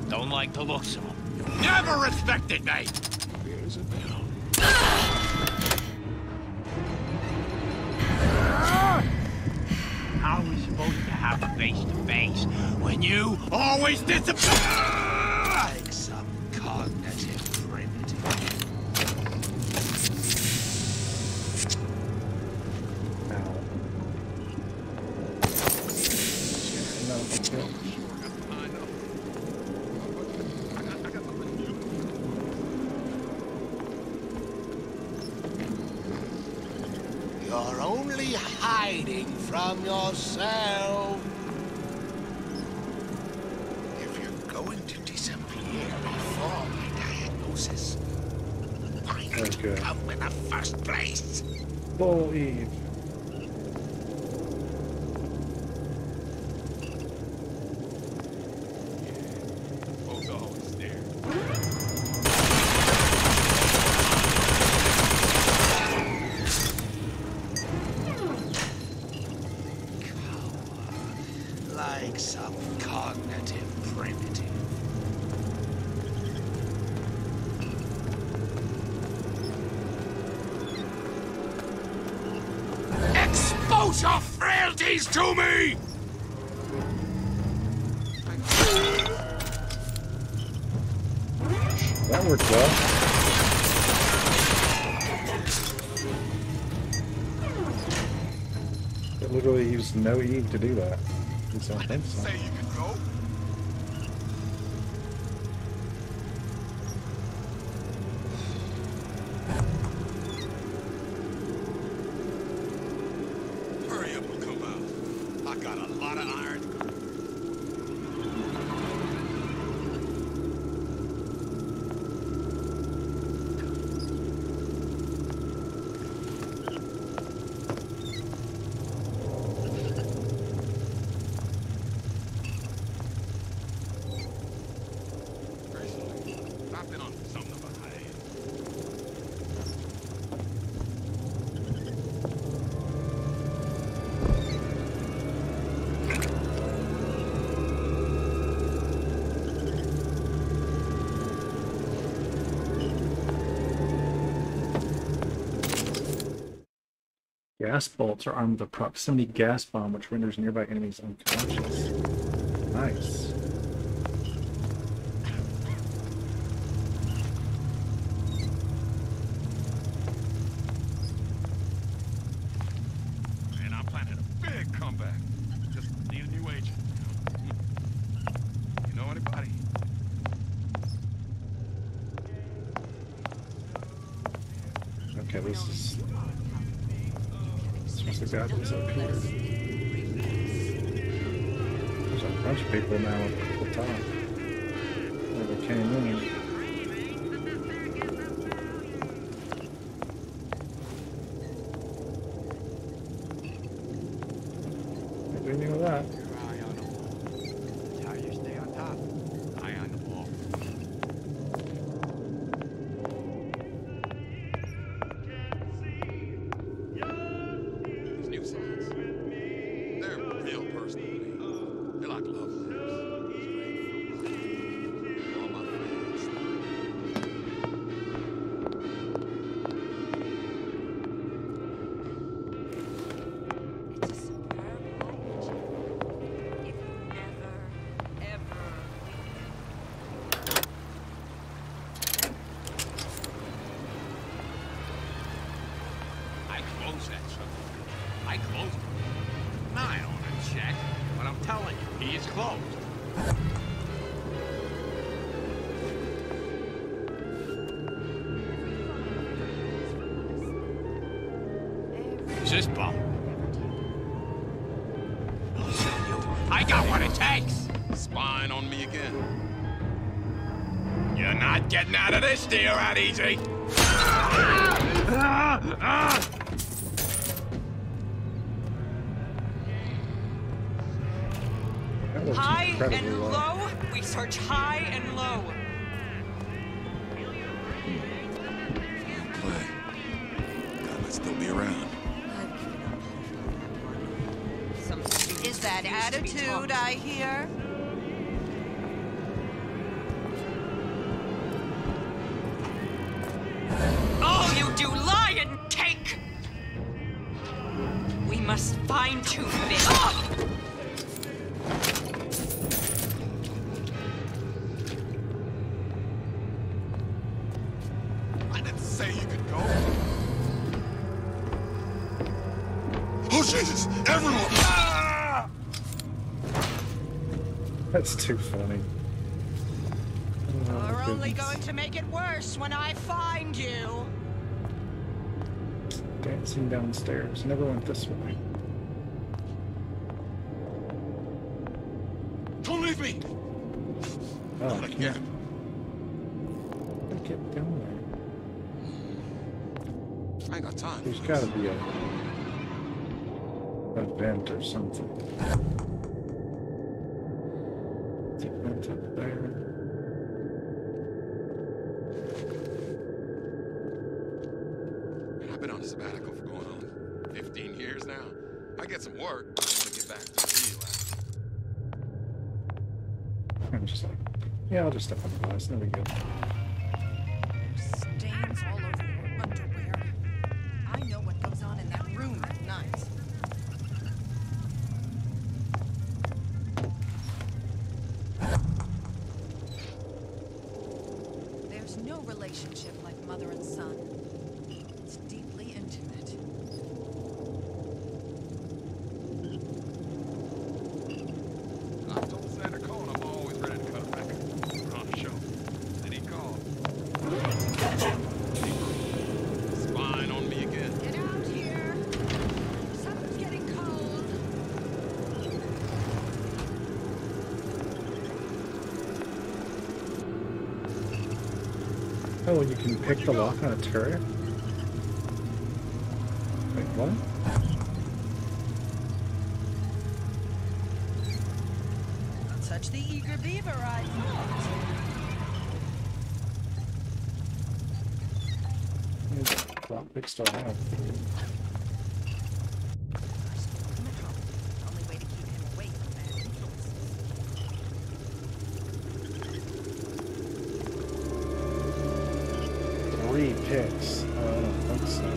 Don't like the looks of him. You never respected me! Here's a bell. How are we supposed to have a face-to-face when you always disappear? Like some cognitive primitive. You're only hiding from yourself. If you're going to disappear before my diagnosis, why did you come in the first place? Bull Eve. Both always there. Like some cognitive primitive. Expose your frailties to me! That worked well. It literally used no Eve to do that. At least I think so. Say you can go. Hurry up and come out. I got a lot of iron. Gas bolts are armed with a proximity gas bomb, which renders nearby enemies unconscious. Nice. Man, I'm planning a big comeback. Just need a new agent. You know anybody? Okay, this was the guy that was up here. There's a bunch of people now at the top. Where they came in. We knew that. Eye on the ball. That's how you stay on top. Eye on the ball. These new songs. They're real personal to me. They're like love letters. Straight from all my friends. It's a superb language. If you never, ever I closed that sucker. I closed it. Now I don't want to check, but I'm telling you, he is closed. Who's this bum? I got what it takes. Spying on me again. You're not getting out of this deal that easy. That looks high incredibly and low. low. We search high and low. Play. God might still be around. Is that attitude I hear? All you do lie and take. We must fine tune this. I didn't say you could go. Oh Jesus! Everyone! Ah! That's too funny. Oh, We're only goodness. going to make it worse when I find you. Dancing downstairs. Never went this way. Don't leave me! Oh, Not I again. can't get down there. I ain't got time. There's gotta be a vent or something. It's a vent up there. I've been on a sabbatical for going on 15 years now. I get some work, but I want to get back to the real life. I'm just like, yeah, I'll just step on the glass. No big deal. Stains all over your underwear. I know what goes on in that room at night. There's no relationship like mother and son. It's deeply intimate. I told Santa Cone I'm always ready to cut a record. We're on a show. Then he called. Spying on me again. Get out here! Something's getting cold. Oh, and you can pick the lock on a turret? Wait, what? Not such the eager beaver I thought. Lockpick still have. Only way to keep him away from bad influences. 3 picks. I don't think so.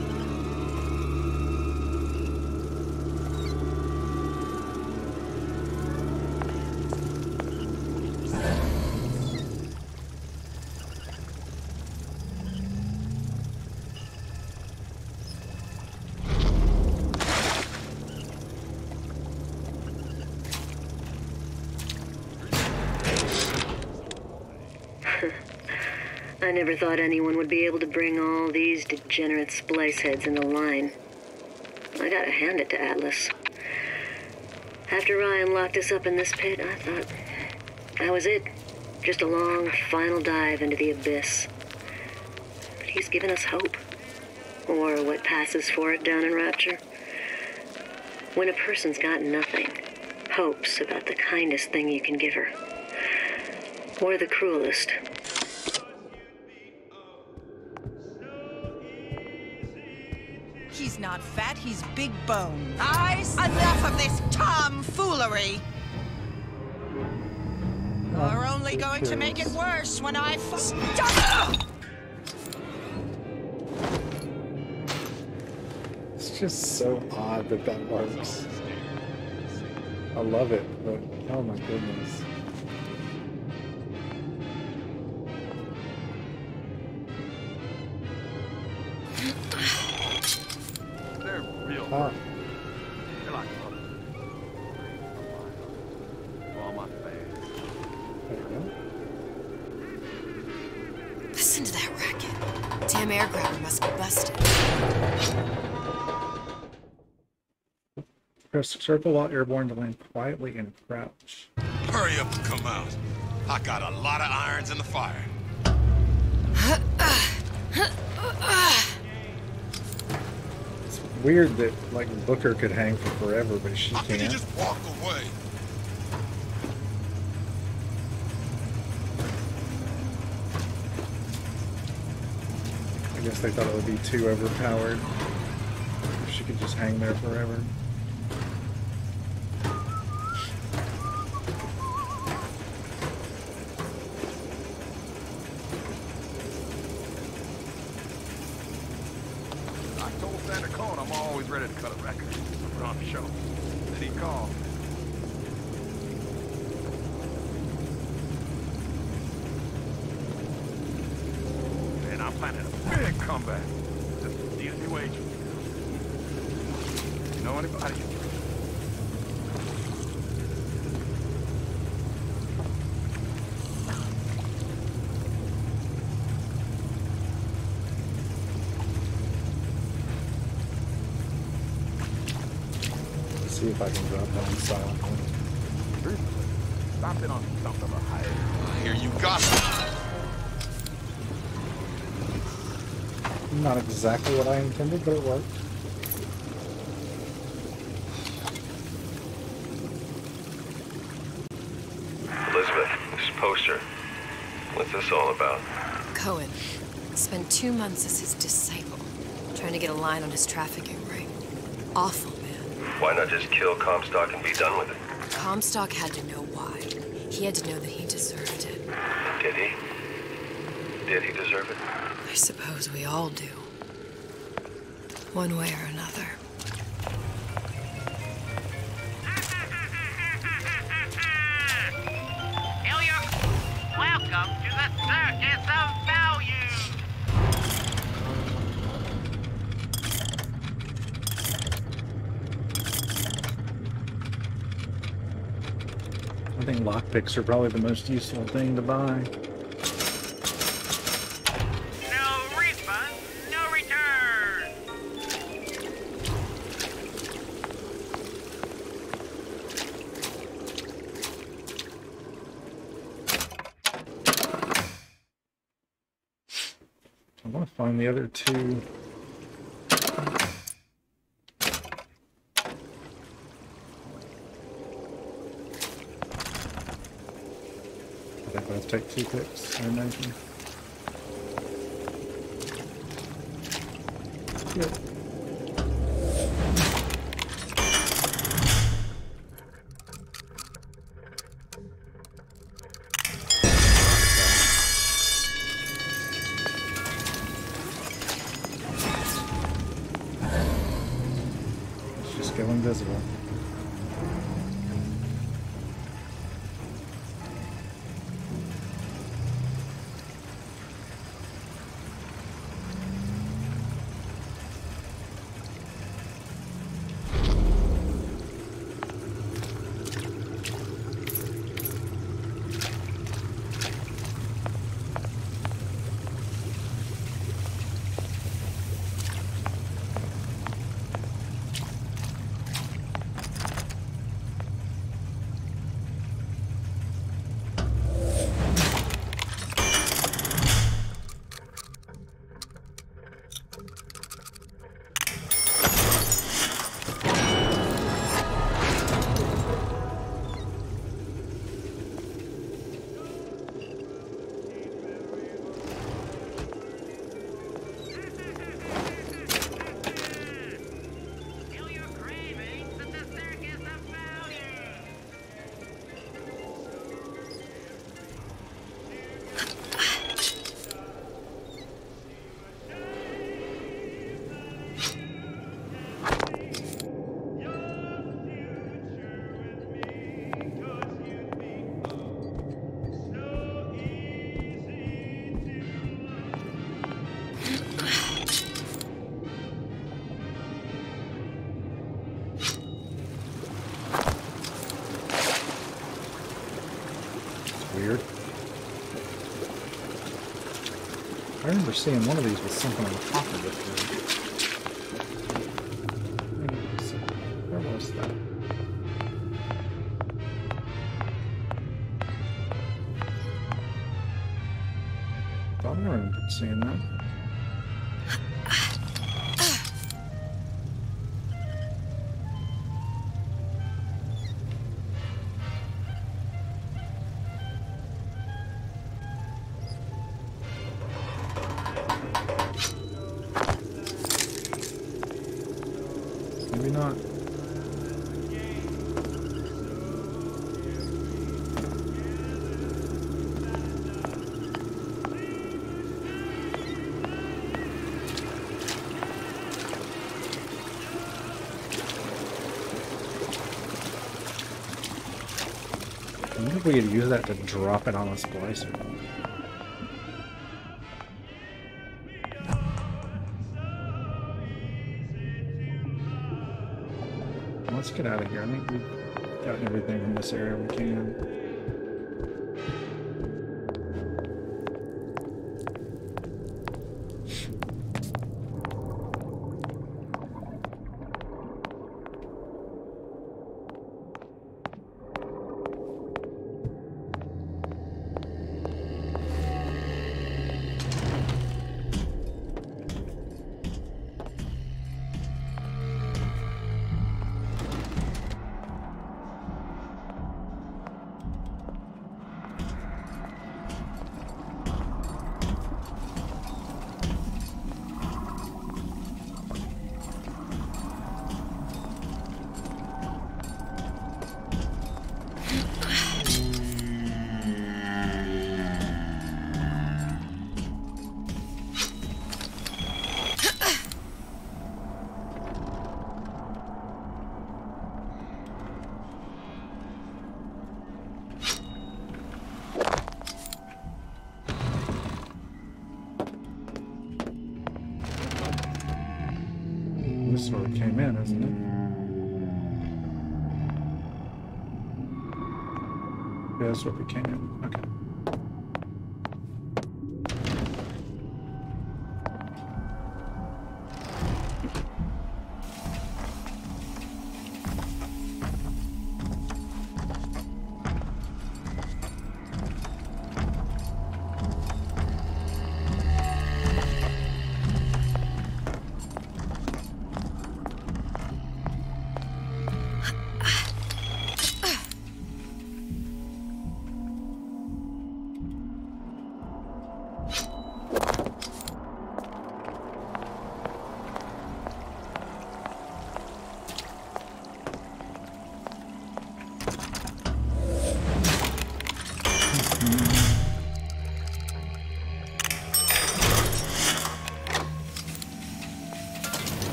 I never thought anyone would be able to bring all these degenerate splice heads into line. I gotta hand it to Atlas. After Ryan locked us up in this pit, I thought that was it. Just a long, final dive into the abyss. But he's given us hope. Or what passes for it down in Rapture. When a person's got nothing, hope's about the kindest thing you can give her. Or the cruelest. He's not fat, he's big bone. Eyes, enough of this tomfoolery! You're only going to make it worse when I stop! It's just so odd that that works. I love it, but oh my goodness. They're real. Ah. They're like brothers. To all my fans. Listen to that racket. Damn air grabber must be busted. Press circle while airborne to land quietly and crouch. Hurry up and come out. I got a lot of irons in the fire. It's weird that like Booker could hang for forever, but she How can't. can you just walk away? I guess they thought it would be too overpowered. She could just hang there forever. I told Santa Claus I'm always ready to cut a record. Put on the show. Then he called. And I'm planning a big comeback. Just need a new agent. You know anybody? Let's see if I can drop on silent. I've been on something of a high. I hear you gossip. Not exactly what I intended, but it worked. Elizabeth, this poster. What's this all about? Cohen spent 2 months as his disciple, trying to get a line on his trafficking ring. Awful, man. Why not just kill Comstock and be done with it? Comstock had to know why. He had to know that he deserved it. Did he? Did he deserve it? I suppose we all do. One way or another. Welcome to the Circus of Value! I think lockpicks are probably the most useful thing to buy. No refund, no return! I want to find the other two. They both take 2 picks, I imagine. Yep. Let's just go invisible. weird. I remember seeing one of these with something on top of it. Where was that? I don't remember seeing that. Maybe not. I wonder if we could use that to drop it on a splicer. Let's get out of here. I think we've gotten everything from this area we can. This is where we came in, isn't it? Yeah, that's where we came in. Okay.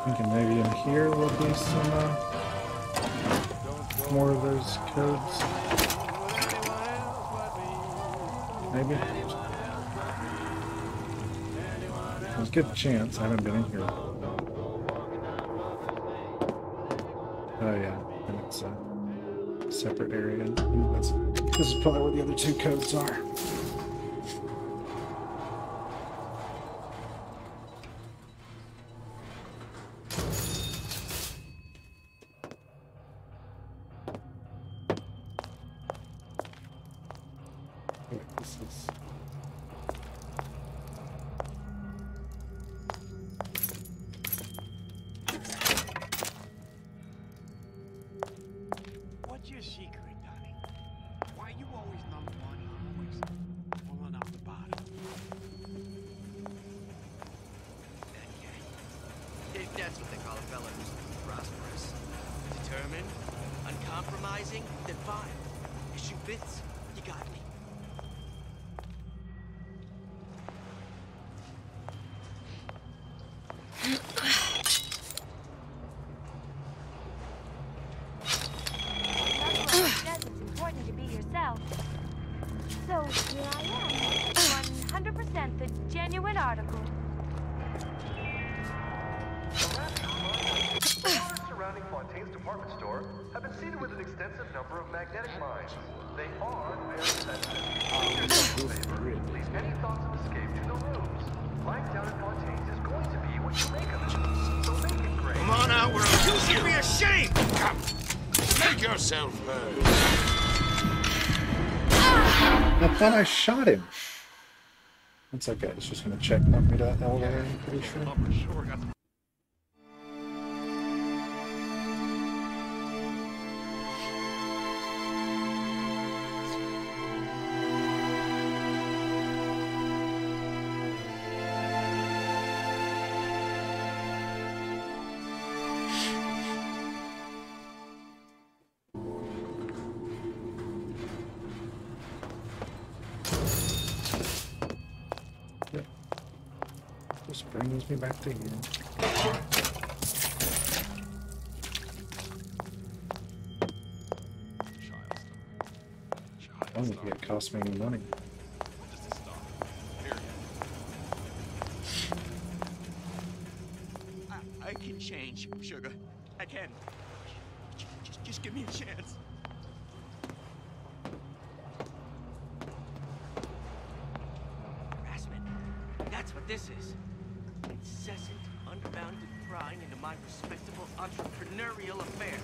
Thinking maybe in here will be some more of those codes. Maybe. There's a good chance. I haven't been in here. Oh yeah, and it's a separate area. This is probably where the other two codes are. What's your secret, Donnie? Why you always number one and always falling off the bottom? If that's what they call a fella who's prosperous, determined, uncompromising, then fine. If shoe fits, you got me. 100% the genuine article. Surrounding Fontaine's department store have been seeded with an extensive number of magnetic mines. They are very sensitive. Leave any thoughts of escape to the rooms. Life down at Fontaine's is going to be what you make of it. So make it great. Come on out, you should be ashamed! Come, make yourself heard. I thought I shot him. It's okay, it's just gonna check me to that elevator, I'm pretty sure. Just brings me back to you. I don't think it cost me any money. I can change, Sugar. I can. Just give me a chance. Harassment. That's what this is. Incessant, unbounded prying into my respectable entrepreneurial affairs.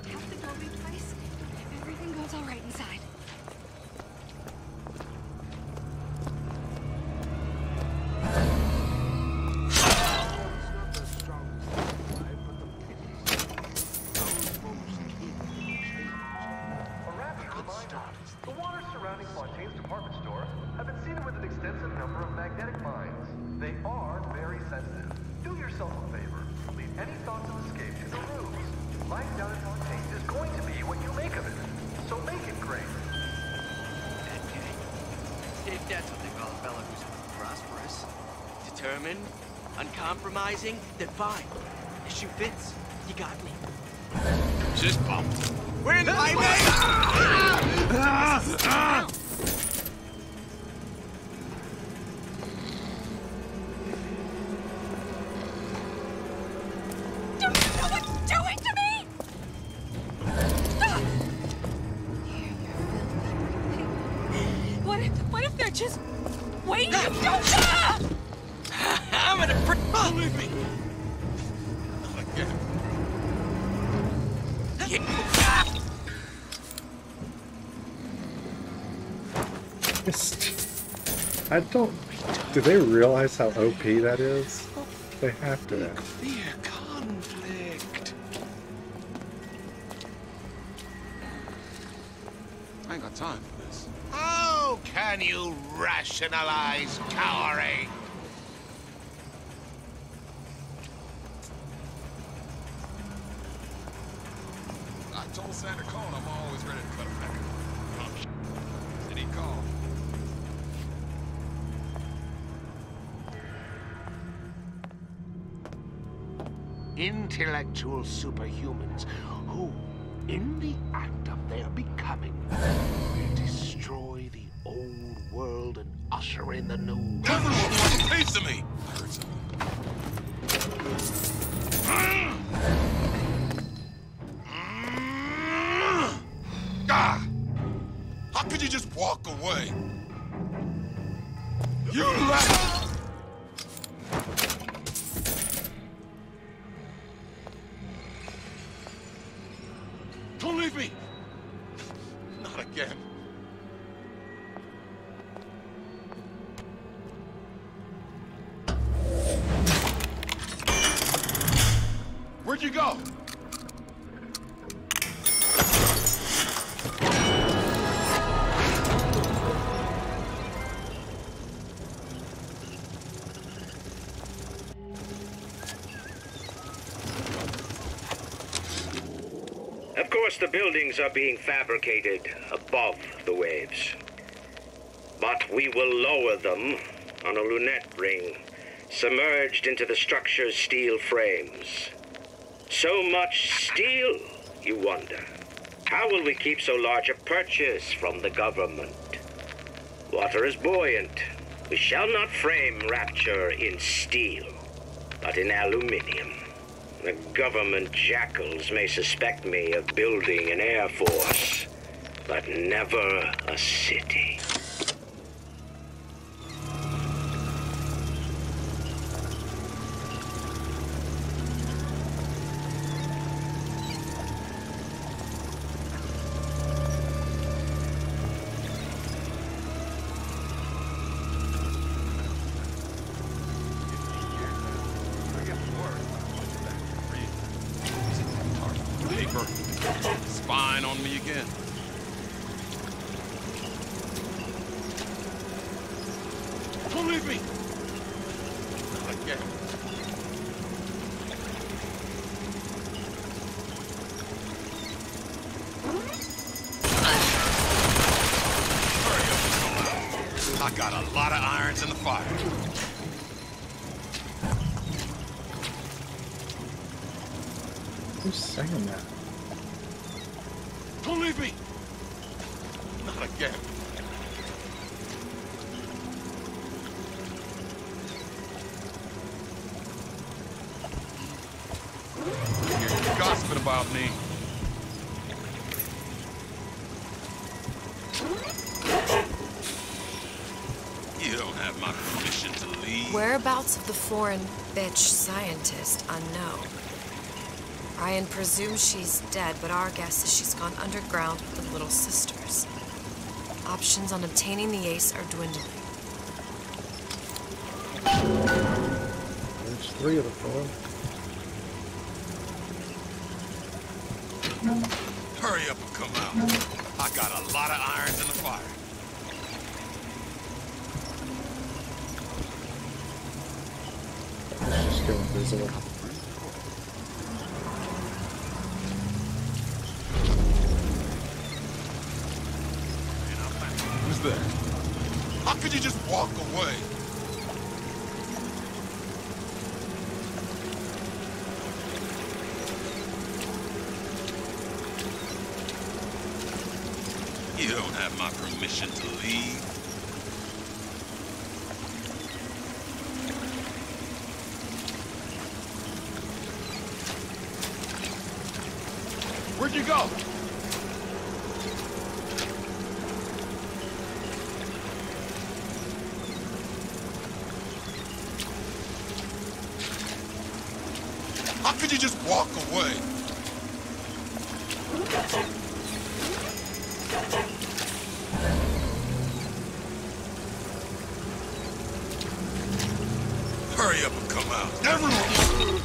Tap the door twice. Everything goes all right inside. The waters surrounding Fontaine's department store have been seeded with an extensive number of magnetic mines. They are very sensitive. Do yourself a favor. Leave any thoughts of escape to the rooms. Life down at Fontaine's is going to be what you make of it. So make it great. If that's what they call a fella who's prosperous, determined, uncompromising, then fine. The shoe fits. You got me. Just bumped. Win, my Don't you know what you're doing to me? What if they're just waiting? Don't I'm gonna believe me. I don't... Do they realize how OP that is? They have to. Clear conflict. I ain't got time for this. How can you rationalize cowering? I told Santa Cone I'm always ready to cut a pecker. Did he call? Intellectual superhumans who, in the act of their becoming, will destroy the old world and usher in the new. Everyone wants a piece of me! I heard Ah! How could you just walk away? You left! Don't leave me! Not again. Where'd you go? Of course, the buildings are being fabricated above the waves. But we will lower them on a lunette ring, submerged into the structure's steel frames. So much steel, you wonder. How will we keep so large a purchase from the government? Water is buoyant. We shall not frame rapture in steel, but in aluminium. The government jackals may suspect me of building an air force, but never a city. Paper. Spying on me again. Don't leave me! Not again. Hurry up. I got a lot of irons in the fire. Who's saying that? Don't leave me! Not again. You're gossiping about me. You don't have my permission to leave. Whereabouts of the foreign bitch scientist unknown. Ryan presumes she's dead, but our guess is she's gone underground with the Little Sisters. Options on obtaining the ace are dwindling. There's 3 of the 4. Hurry up and come out. I got a lot of irons in the fire. Let's just go invisible. Who's there? How could you just walk away? You don't have my permission to leave. Where'd you go? How could you just walk away? Hurry up and come out. Everyone!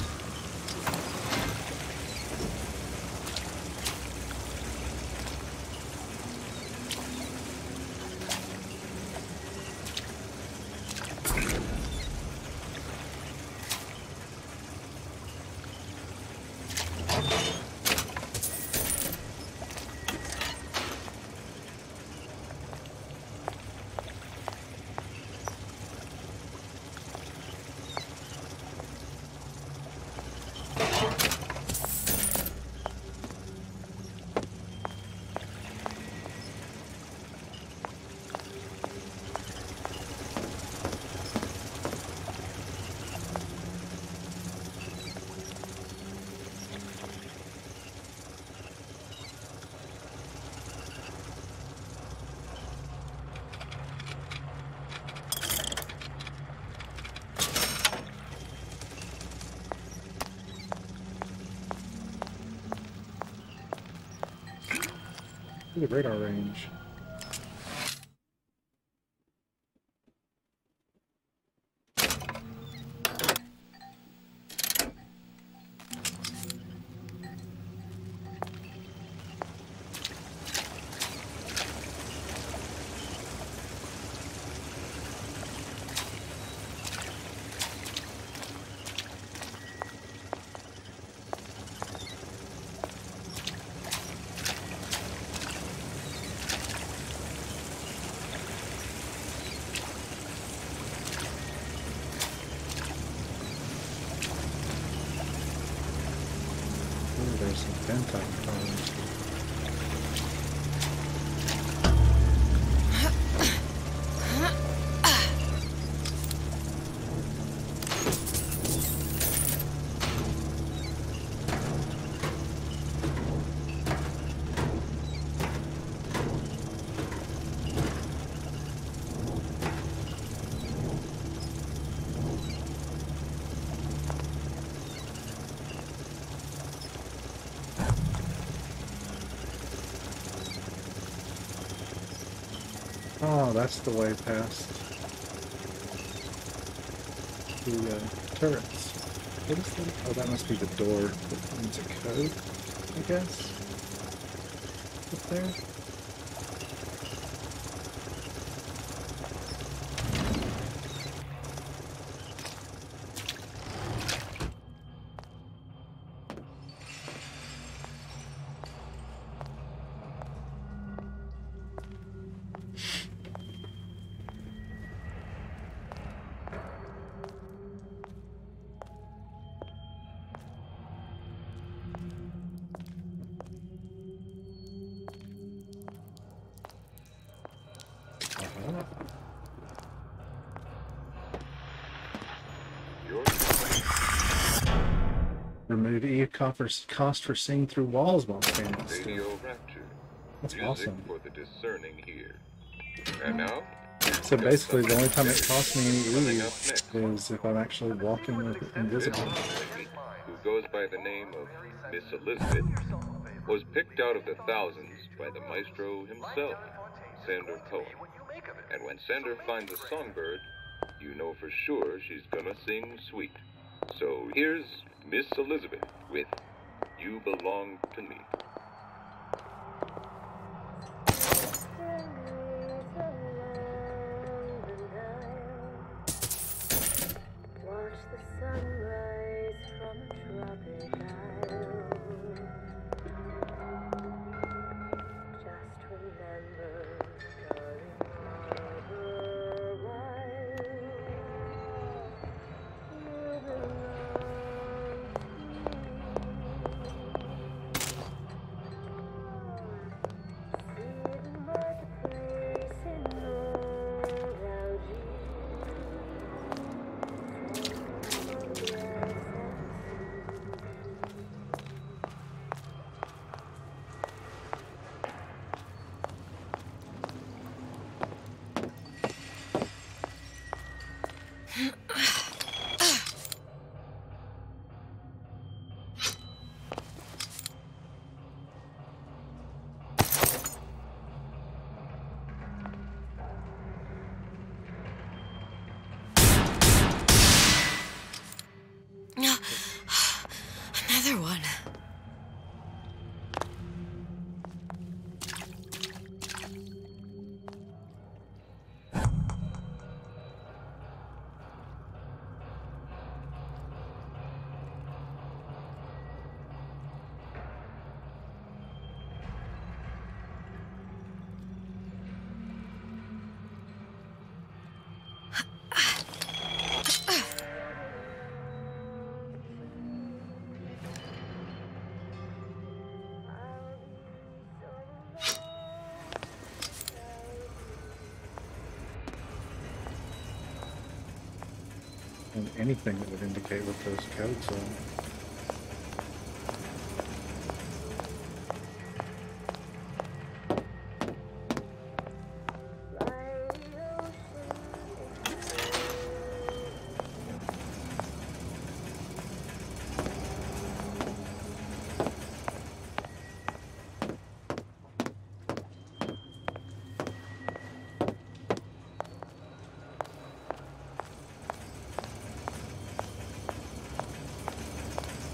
Look at radar range. There's some vent components. Oh, that's the way past the turrets. What is that? Oh, that must be the door that needs a code, I guess. Up there. Remove E cost for seeing through walls while standing still. Radio Rapture. That's Music awesome. for the discerning ear. And now? So basically, the only time it costs me any E is if I'm actually walking with it invisible. Who goes by the name of Miss Elizabeth, was picked out of the thousands by the maestro himself, Sander Cohen. And when Sander finds a songbird, you know for sure she's gonna sing sweet. So here's Miss Elizabeth with You Belong to Me. Watch the sunrise from a tropic isle. Just remember, darling, all the while you belong to me. See the marketplace in old Algiers. Another one. And anything that would indicate what those codes are.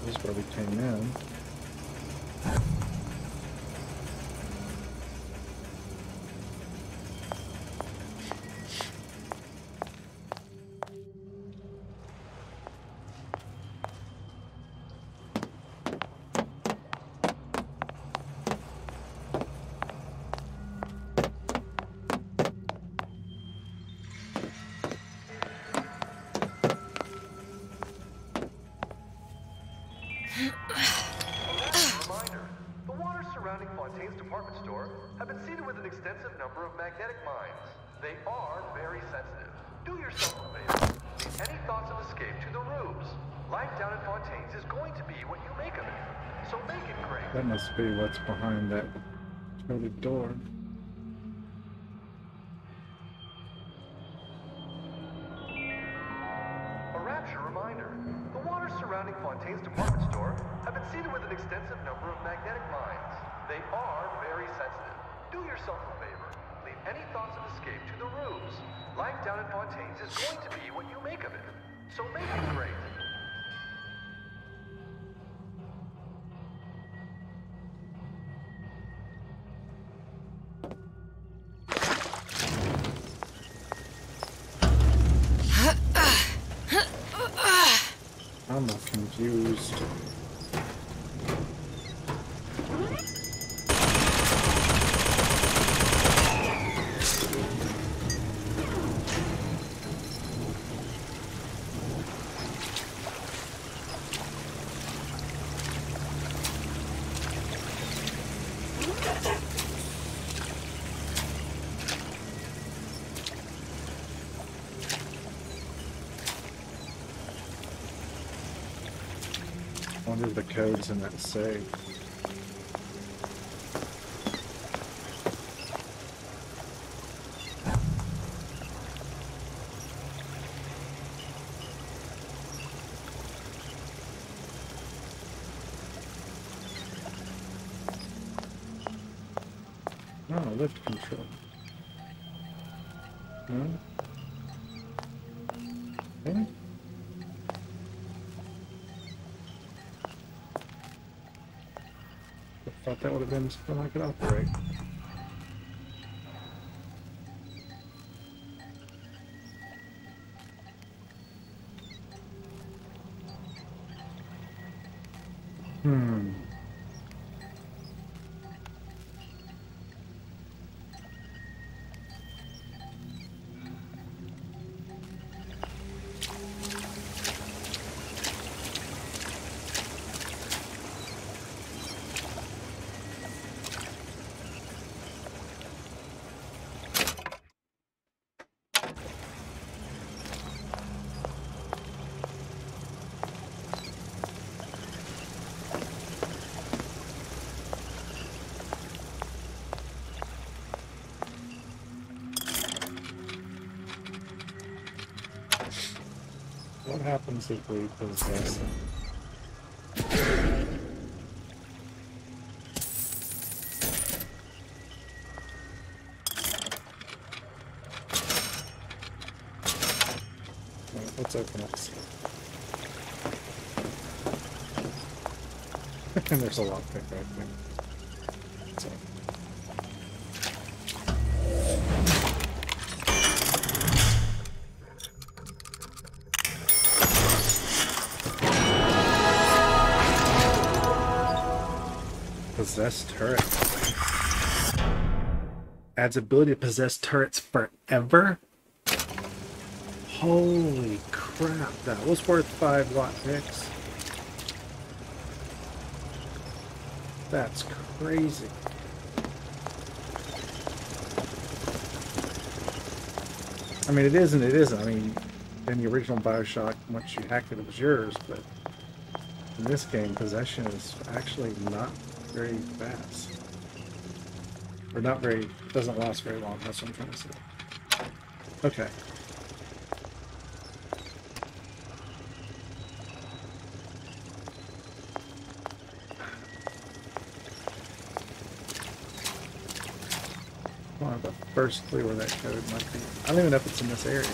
This is where we came in. Reminder, the waters surrounding Fontaine's department store have been seeded with an extensive number of magnetic mines. They are very sensitive. Do yourself a favor. Leave any thoughts of escape to the rubes. Life down at Fontaine's is going to be what you make of it. So make it great. That must be what's behind that coded door. A Rapture reminder. The waters surrounding Fontaine's department store have been seeded with an extensive number of magnetic mines. They are very sensitive. Do yourself a favor. Leave any thoughts of escape to the roofs. Life down in Fontaine's is going to be what you make of it. So make it great. I'm confused. I wonder if the code's in that save. Oh, lift control. No? Really? I thought that would have been something I could operate. What happens if we possess them? Right, let's open up. And there's a lockpick right there. So. Possess turret. Adds ability to possess turrets forever? Holy crap, that was worth 5 lockpicks. That's crazy. I mean, it is and it isn't. I mean, in the original Bioshock, once you hacked it, it was yours, but in this game, possession is actually not very fast. Or not very, doesn't last very long, that's what I'm trying to say. Okay. Well, the first clue where that code might be. I don't even know if it's in this area.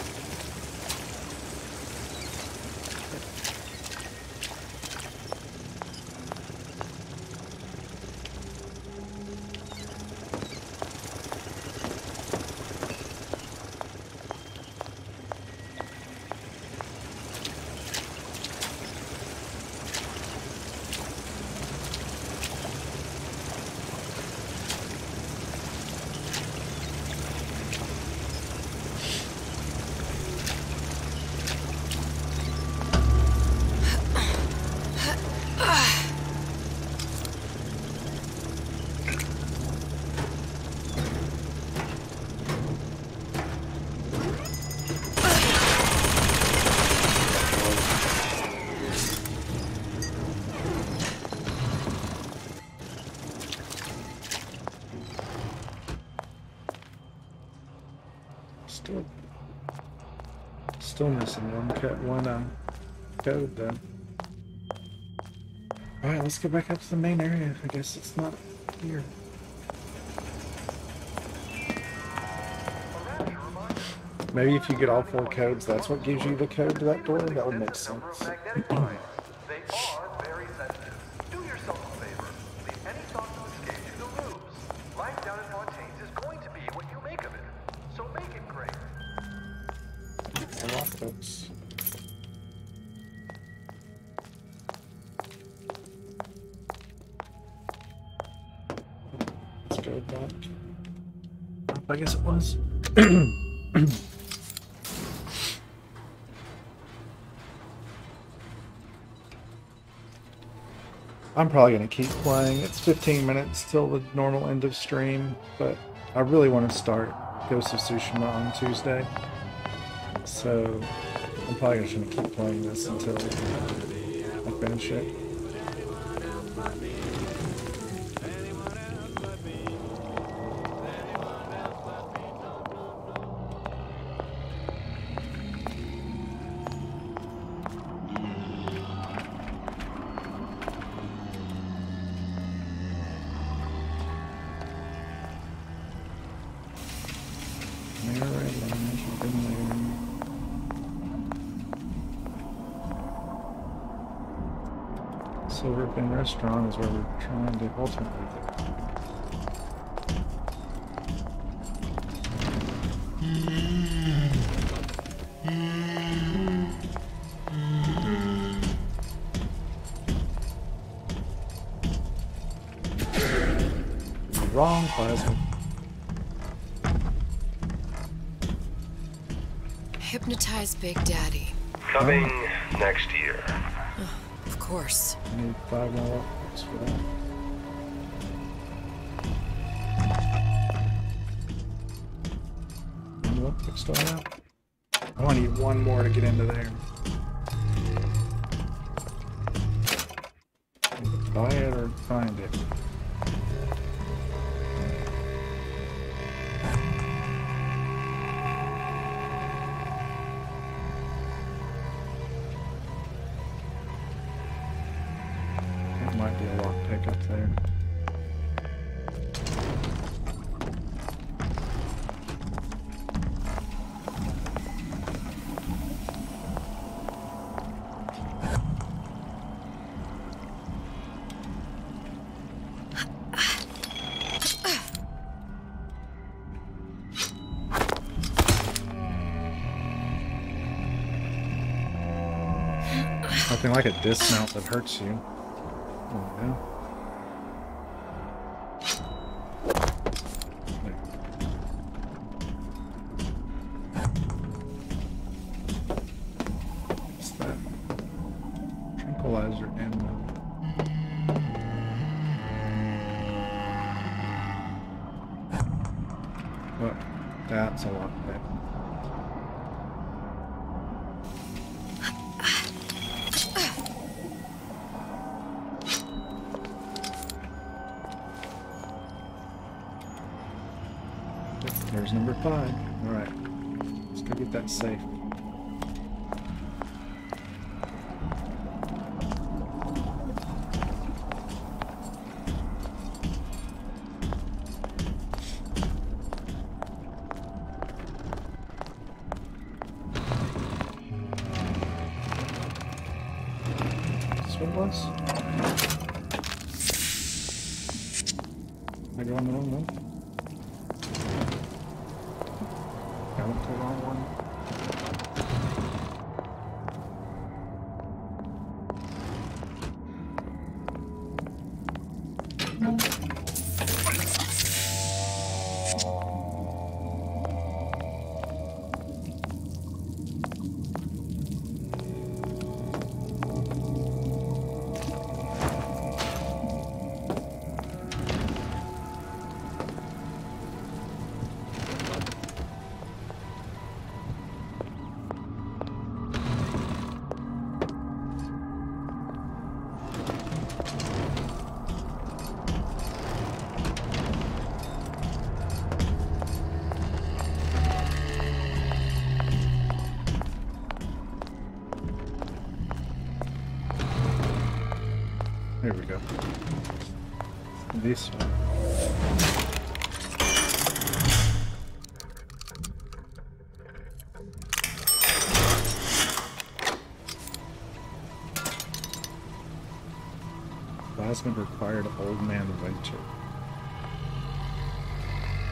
Still missing one code then. Alright, let's go back up to the main area. I guess it's not here. Maybe if you get all 4 codes, that's what gives you the code to that door? That would make sense. Magnetic mines. They are very sensitive. Do yourself a favor. Leave any thoughts of escape to the rubes. Life down in Fontaine's is going to be what you make of it. So make it great. Unlock books. Let's go back. I guess it was. I'm probably going to keep playing. It's 15 minutes till the normal end of stream, but I really want to start Ghost of Tsushima on Tuesday. So I'm probably just going to keep playing this until I finish it. Silverfin Restaurant is where we're trying to ultimately get. Wrong plasma. Hypnotize Big Daddy. Coming next year. Of course. I need 5 more upgrades for that. One more upgrade still out. I want to need 1 more to get into there. Either buy it or find it. Might be a lockpick up there. Nothing like a dismount that hurts you. Oh, yeah. What's that? Tranquilizer ammo. Well, that's a lot better. There's number 5. Alright. Let's go get that safe. This what it was? Am I going the wrong way? I went to the wrong one. Here we go. This one. plasmid required Old Man Winter.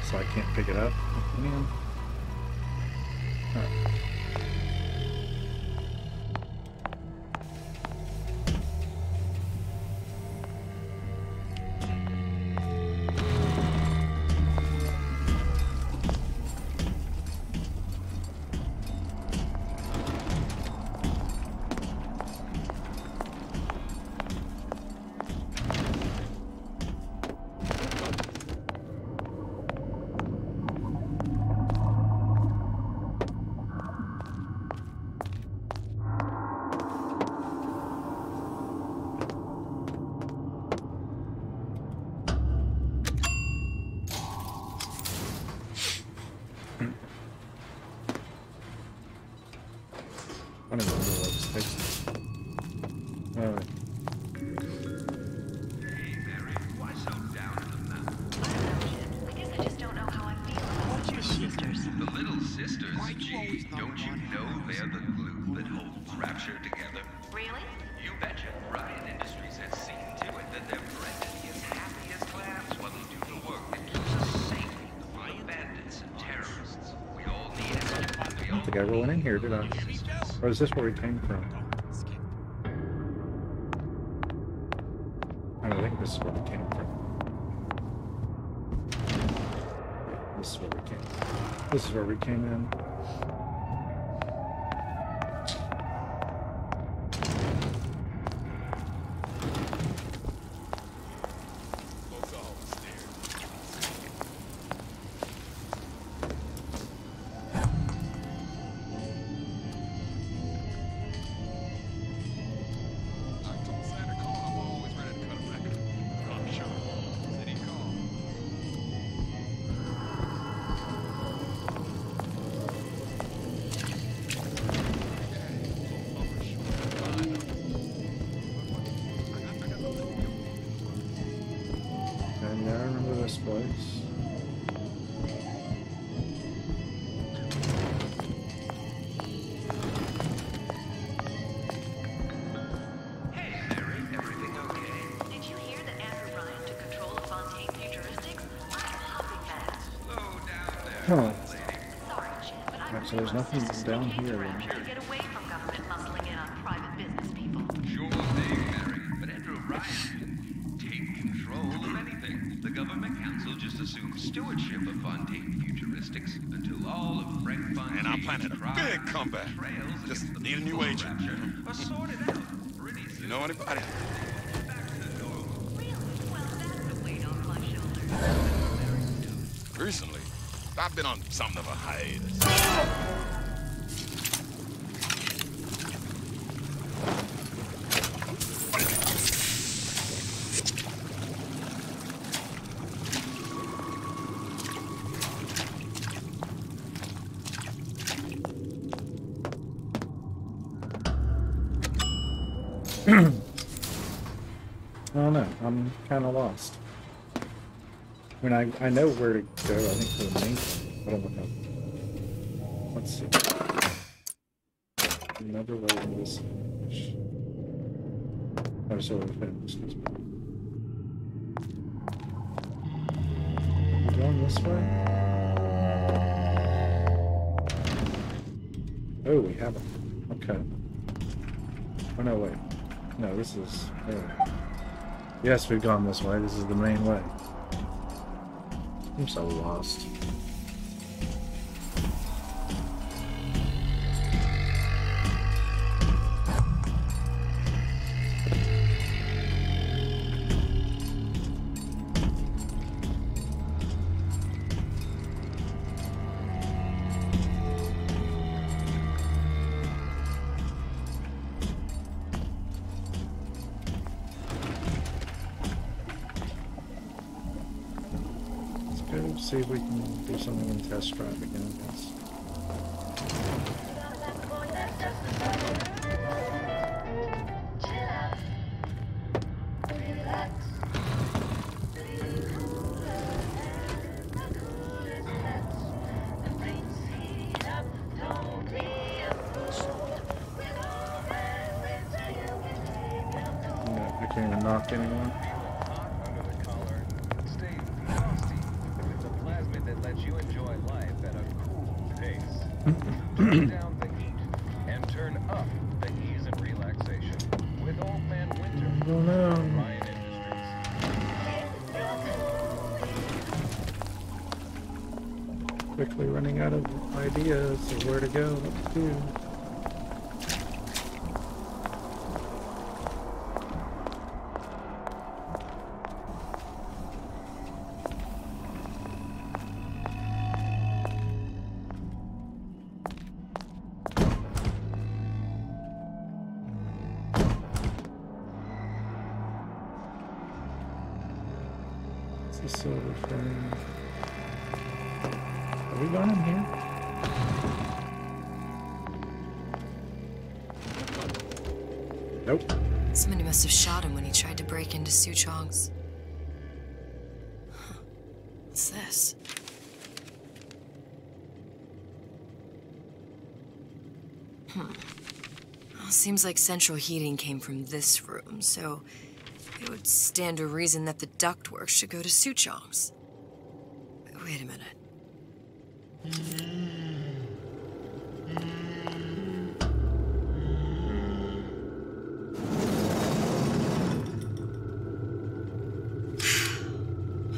So I can't pick it up? Man. Alright. I don't remember what this takes. Alright. Hey, Mary, why so down in the mouth? I guess I just don't know how I feel about your sisters. The little sisters, gee, don't you know they're the glue that holds Rapture together? Really? You betcha. Ryan Industries has seen to it that they're Brandon as happy as clams while they do the work that keeps us safe from bandits and terrorists. We all need it. I don't think I went in here, did I? Or is this where we came from? I don't think this is where we came from. Yeah, this is where we came. This is where we came in. Place. Hey, Mary, everything okay? Did you hear that Andrew Ryan took control of Fontaine Futuristics? I'm hopping mad. Slow down there, Huh. lady. Sorry, Chip, but I Alright, so there's nothing down here then. to get away from government muscling in on private business people. Sure thing, Mary. But Andrew Ryan take control of anything. The government council just assumes stewardship of Fontaine Futuristics until all of Frank Fontaine's And I planted a big comeback. Just need a new agent. Are sorted out pretty soon. You know anybody? Recently, I've been on something of a hiatus. I don't know. I'm kind of lost. I mean, I know where to go. I think for the main thing. I don't know. Let's see. Another way in this image. Oh, so we're finished. Are we going this way? Oh, we haven't. Okay. Oh, no, wait. No, this is... Yes, we've gone this way. This is the main way. I'm so lost. See if we can do something in test drive again, I guess. No, I can't even knock anyone. let you enjoy life at a cool pace. Turn down the heat and turn up the ease and relaxation with Old Man Winter from Ryan Industries. Quickly running out of ideas of where to go, what to do. The silver frame. Are we going in here? Nope. Somebody must have shot him when he tried to break into Suchong's. Huh. What's this? Well, seems like central heating came from this room, so it would stand to reason that the ductwork should go to Suchong's. Wait a minute.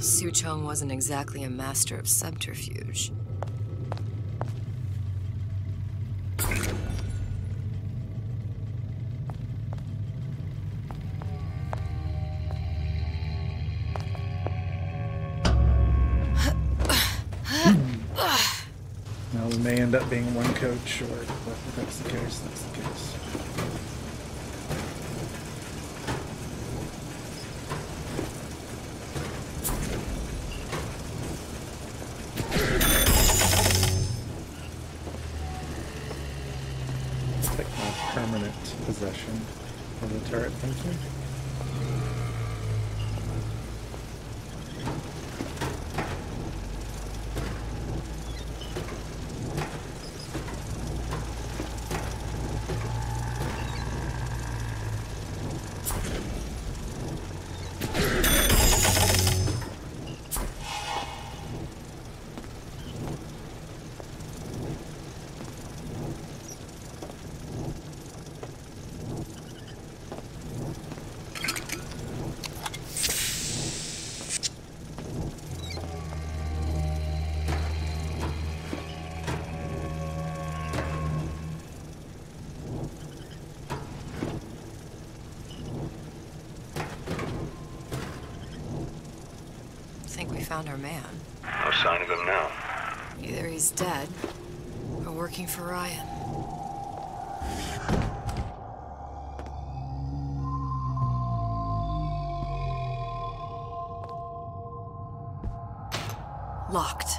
Suchong wasn't exactly a master of subterfuge. Now we may end up being one coach short, but if that's the case, that's the case. Take my permanent possession of the turret, thank you. Think we found our man. No sign of him now. Either he's dead, or working for Ryan. Locked.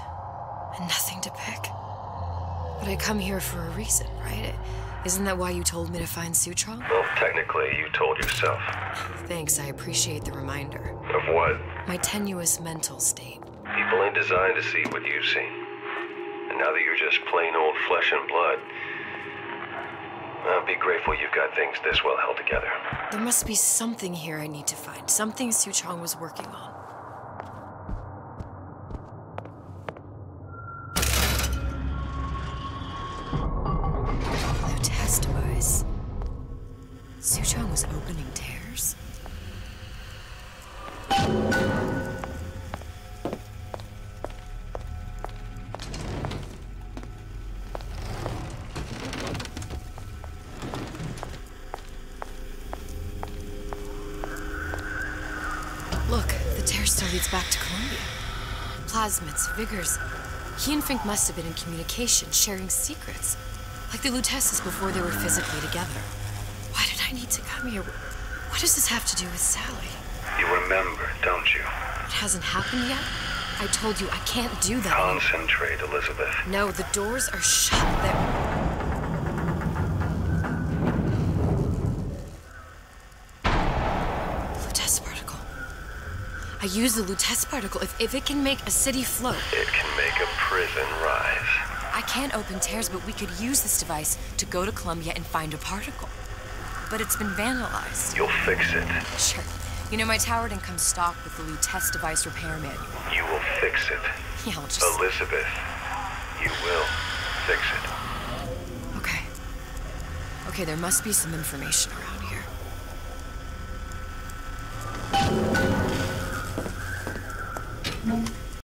And nothing to pick. But I come here for a reason, right? Isn't that why you told me to find Suchong? Well, technically, you told yourself. Thanks, I appreciate the reminder. Of what? My tenuous mental state. People ain't designed to see what you've seen. And now that you're just plain old flesh and blood, be grateful you've got things this well held together. There must be something here I need to find. Something Suchong was working on. New test device. Suchong was opening tears? Look, the tear still leads back to Columbia. Plasmids, Vigors. He and Fink must have been in communication, sharing secrets. Like the Lutesses before they were physically together. Why did I need to come here? What does this have to do with Sally? You remember, don't you? It hasn't happened yet? I told you I can't do that. Concentrate, Elizabeth. No, the doors are shut. They're... Lutece particle. I use the Lutece particle. If it can make a city float. It can make a prison rise. I can't open tears, but we could use this device to go to Columbia and find a particle. But it's been vandalized. You'll fix it. Sure. You know, my tower didn't come stocked with the Lee test device repair manual. You will fix it. Yeah, I'll just... Elizabeth, you will fix it. Okay. Okay, there must be some information around.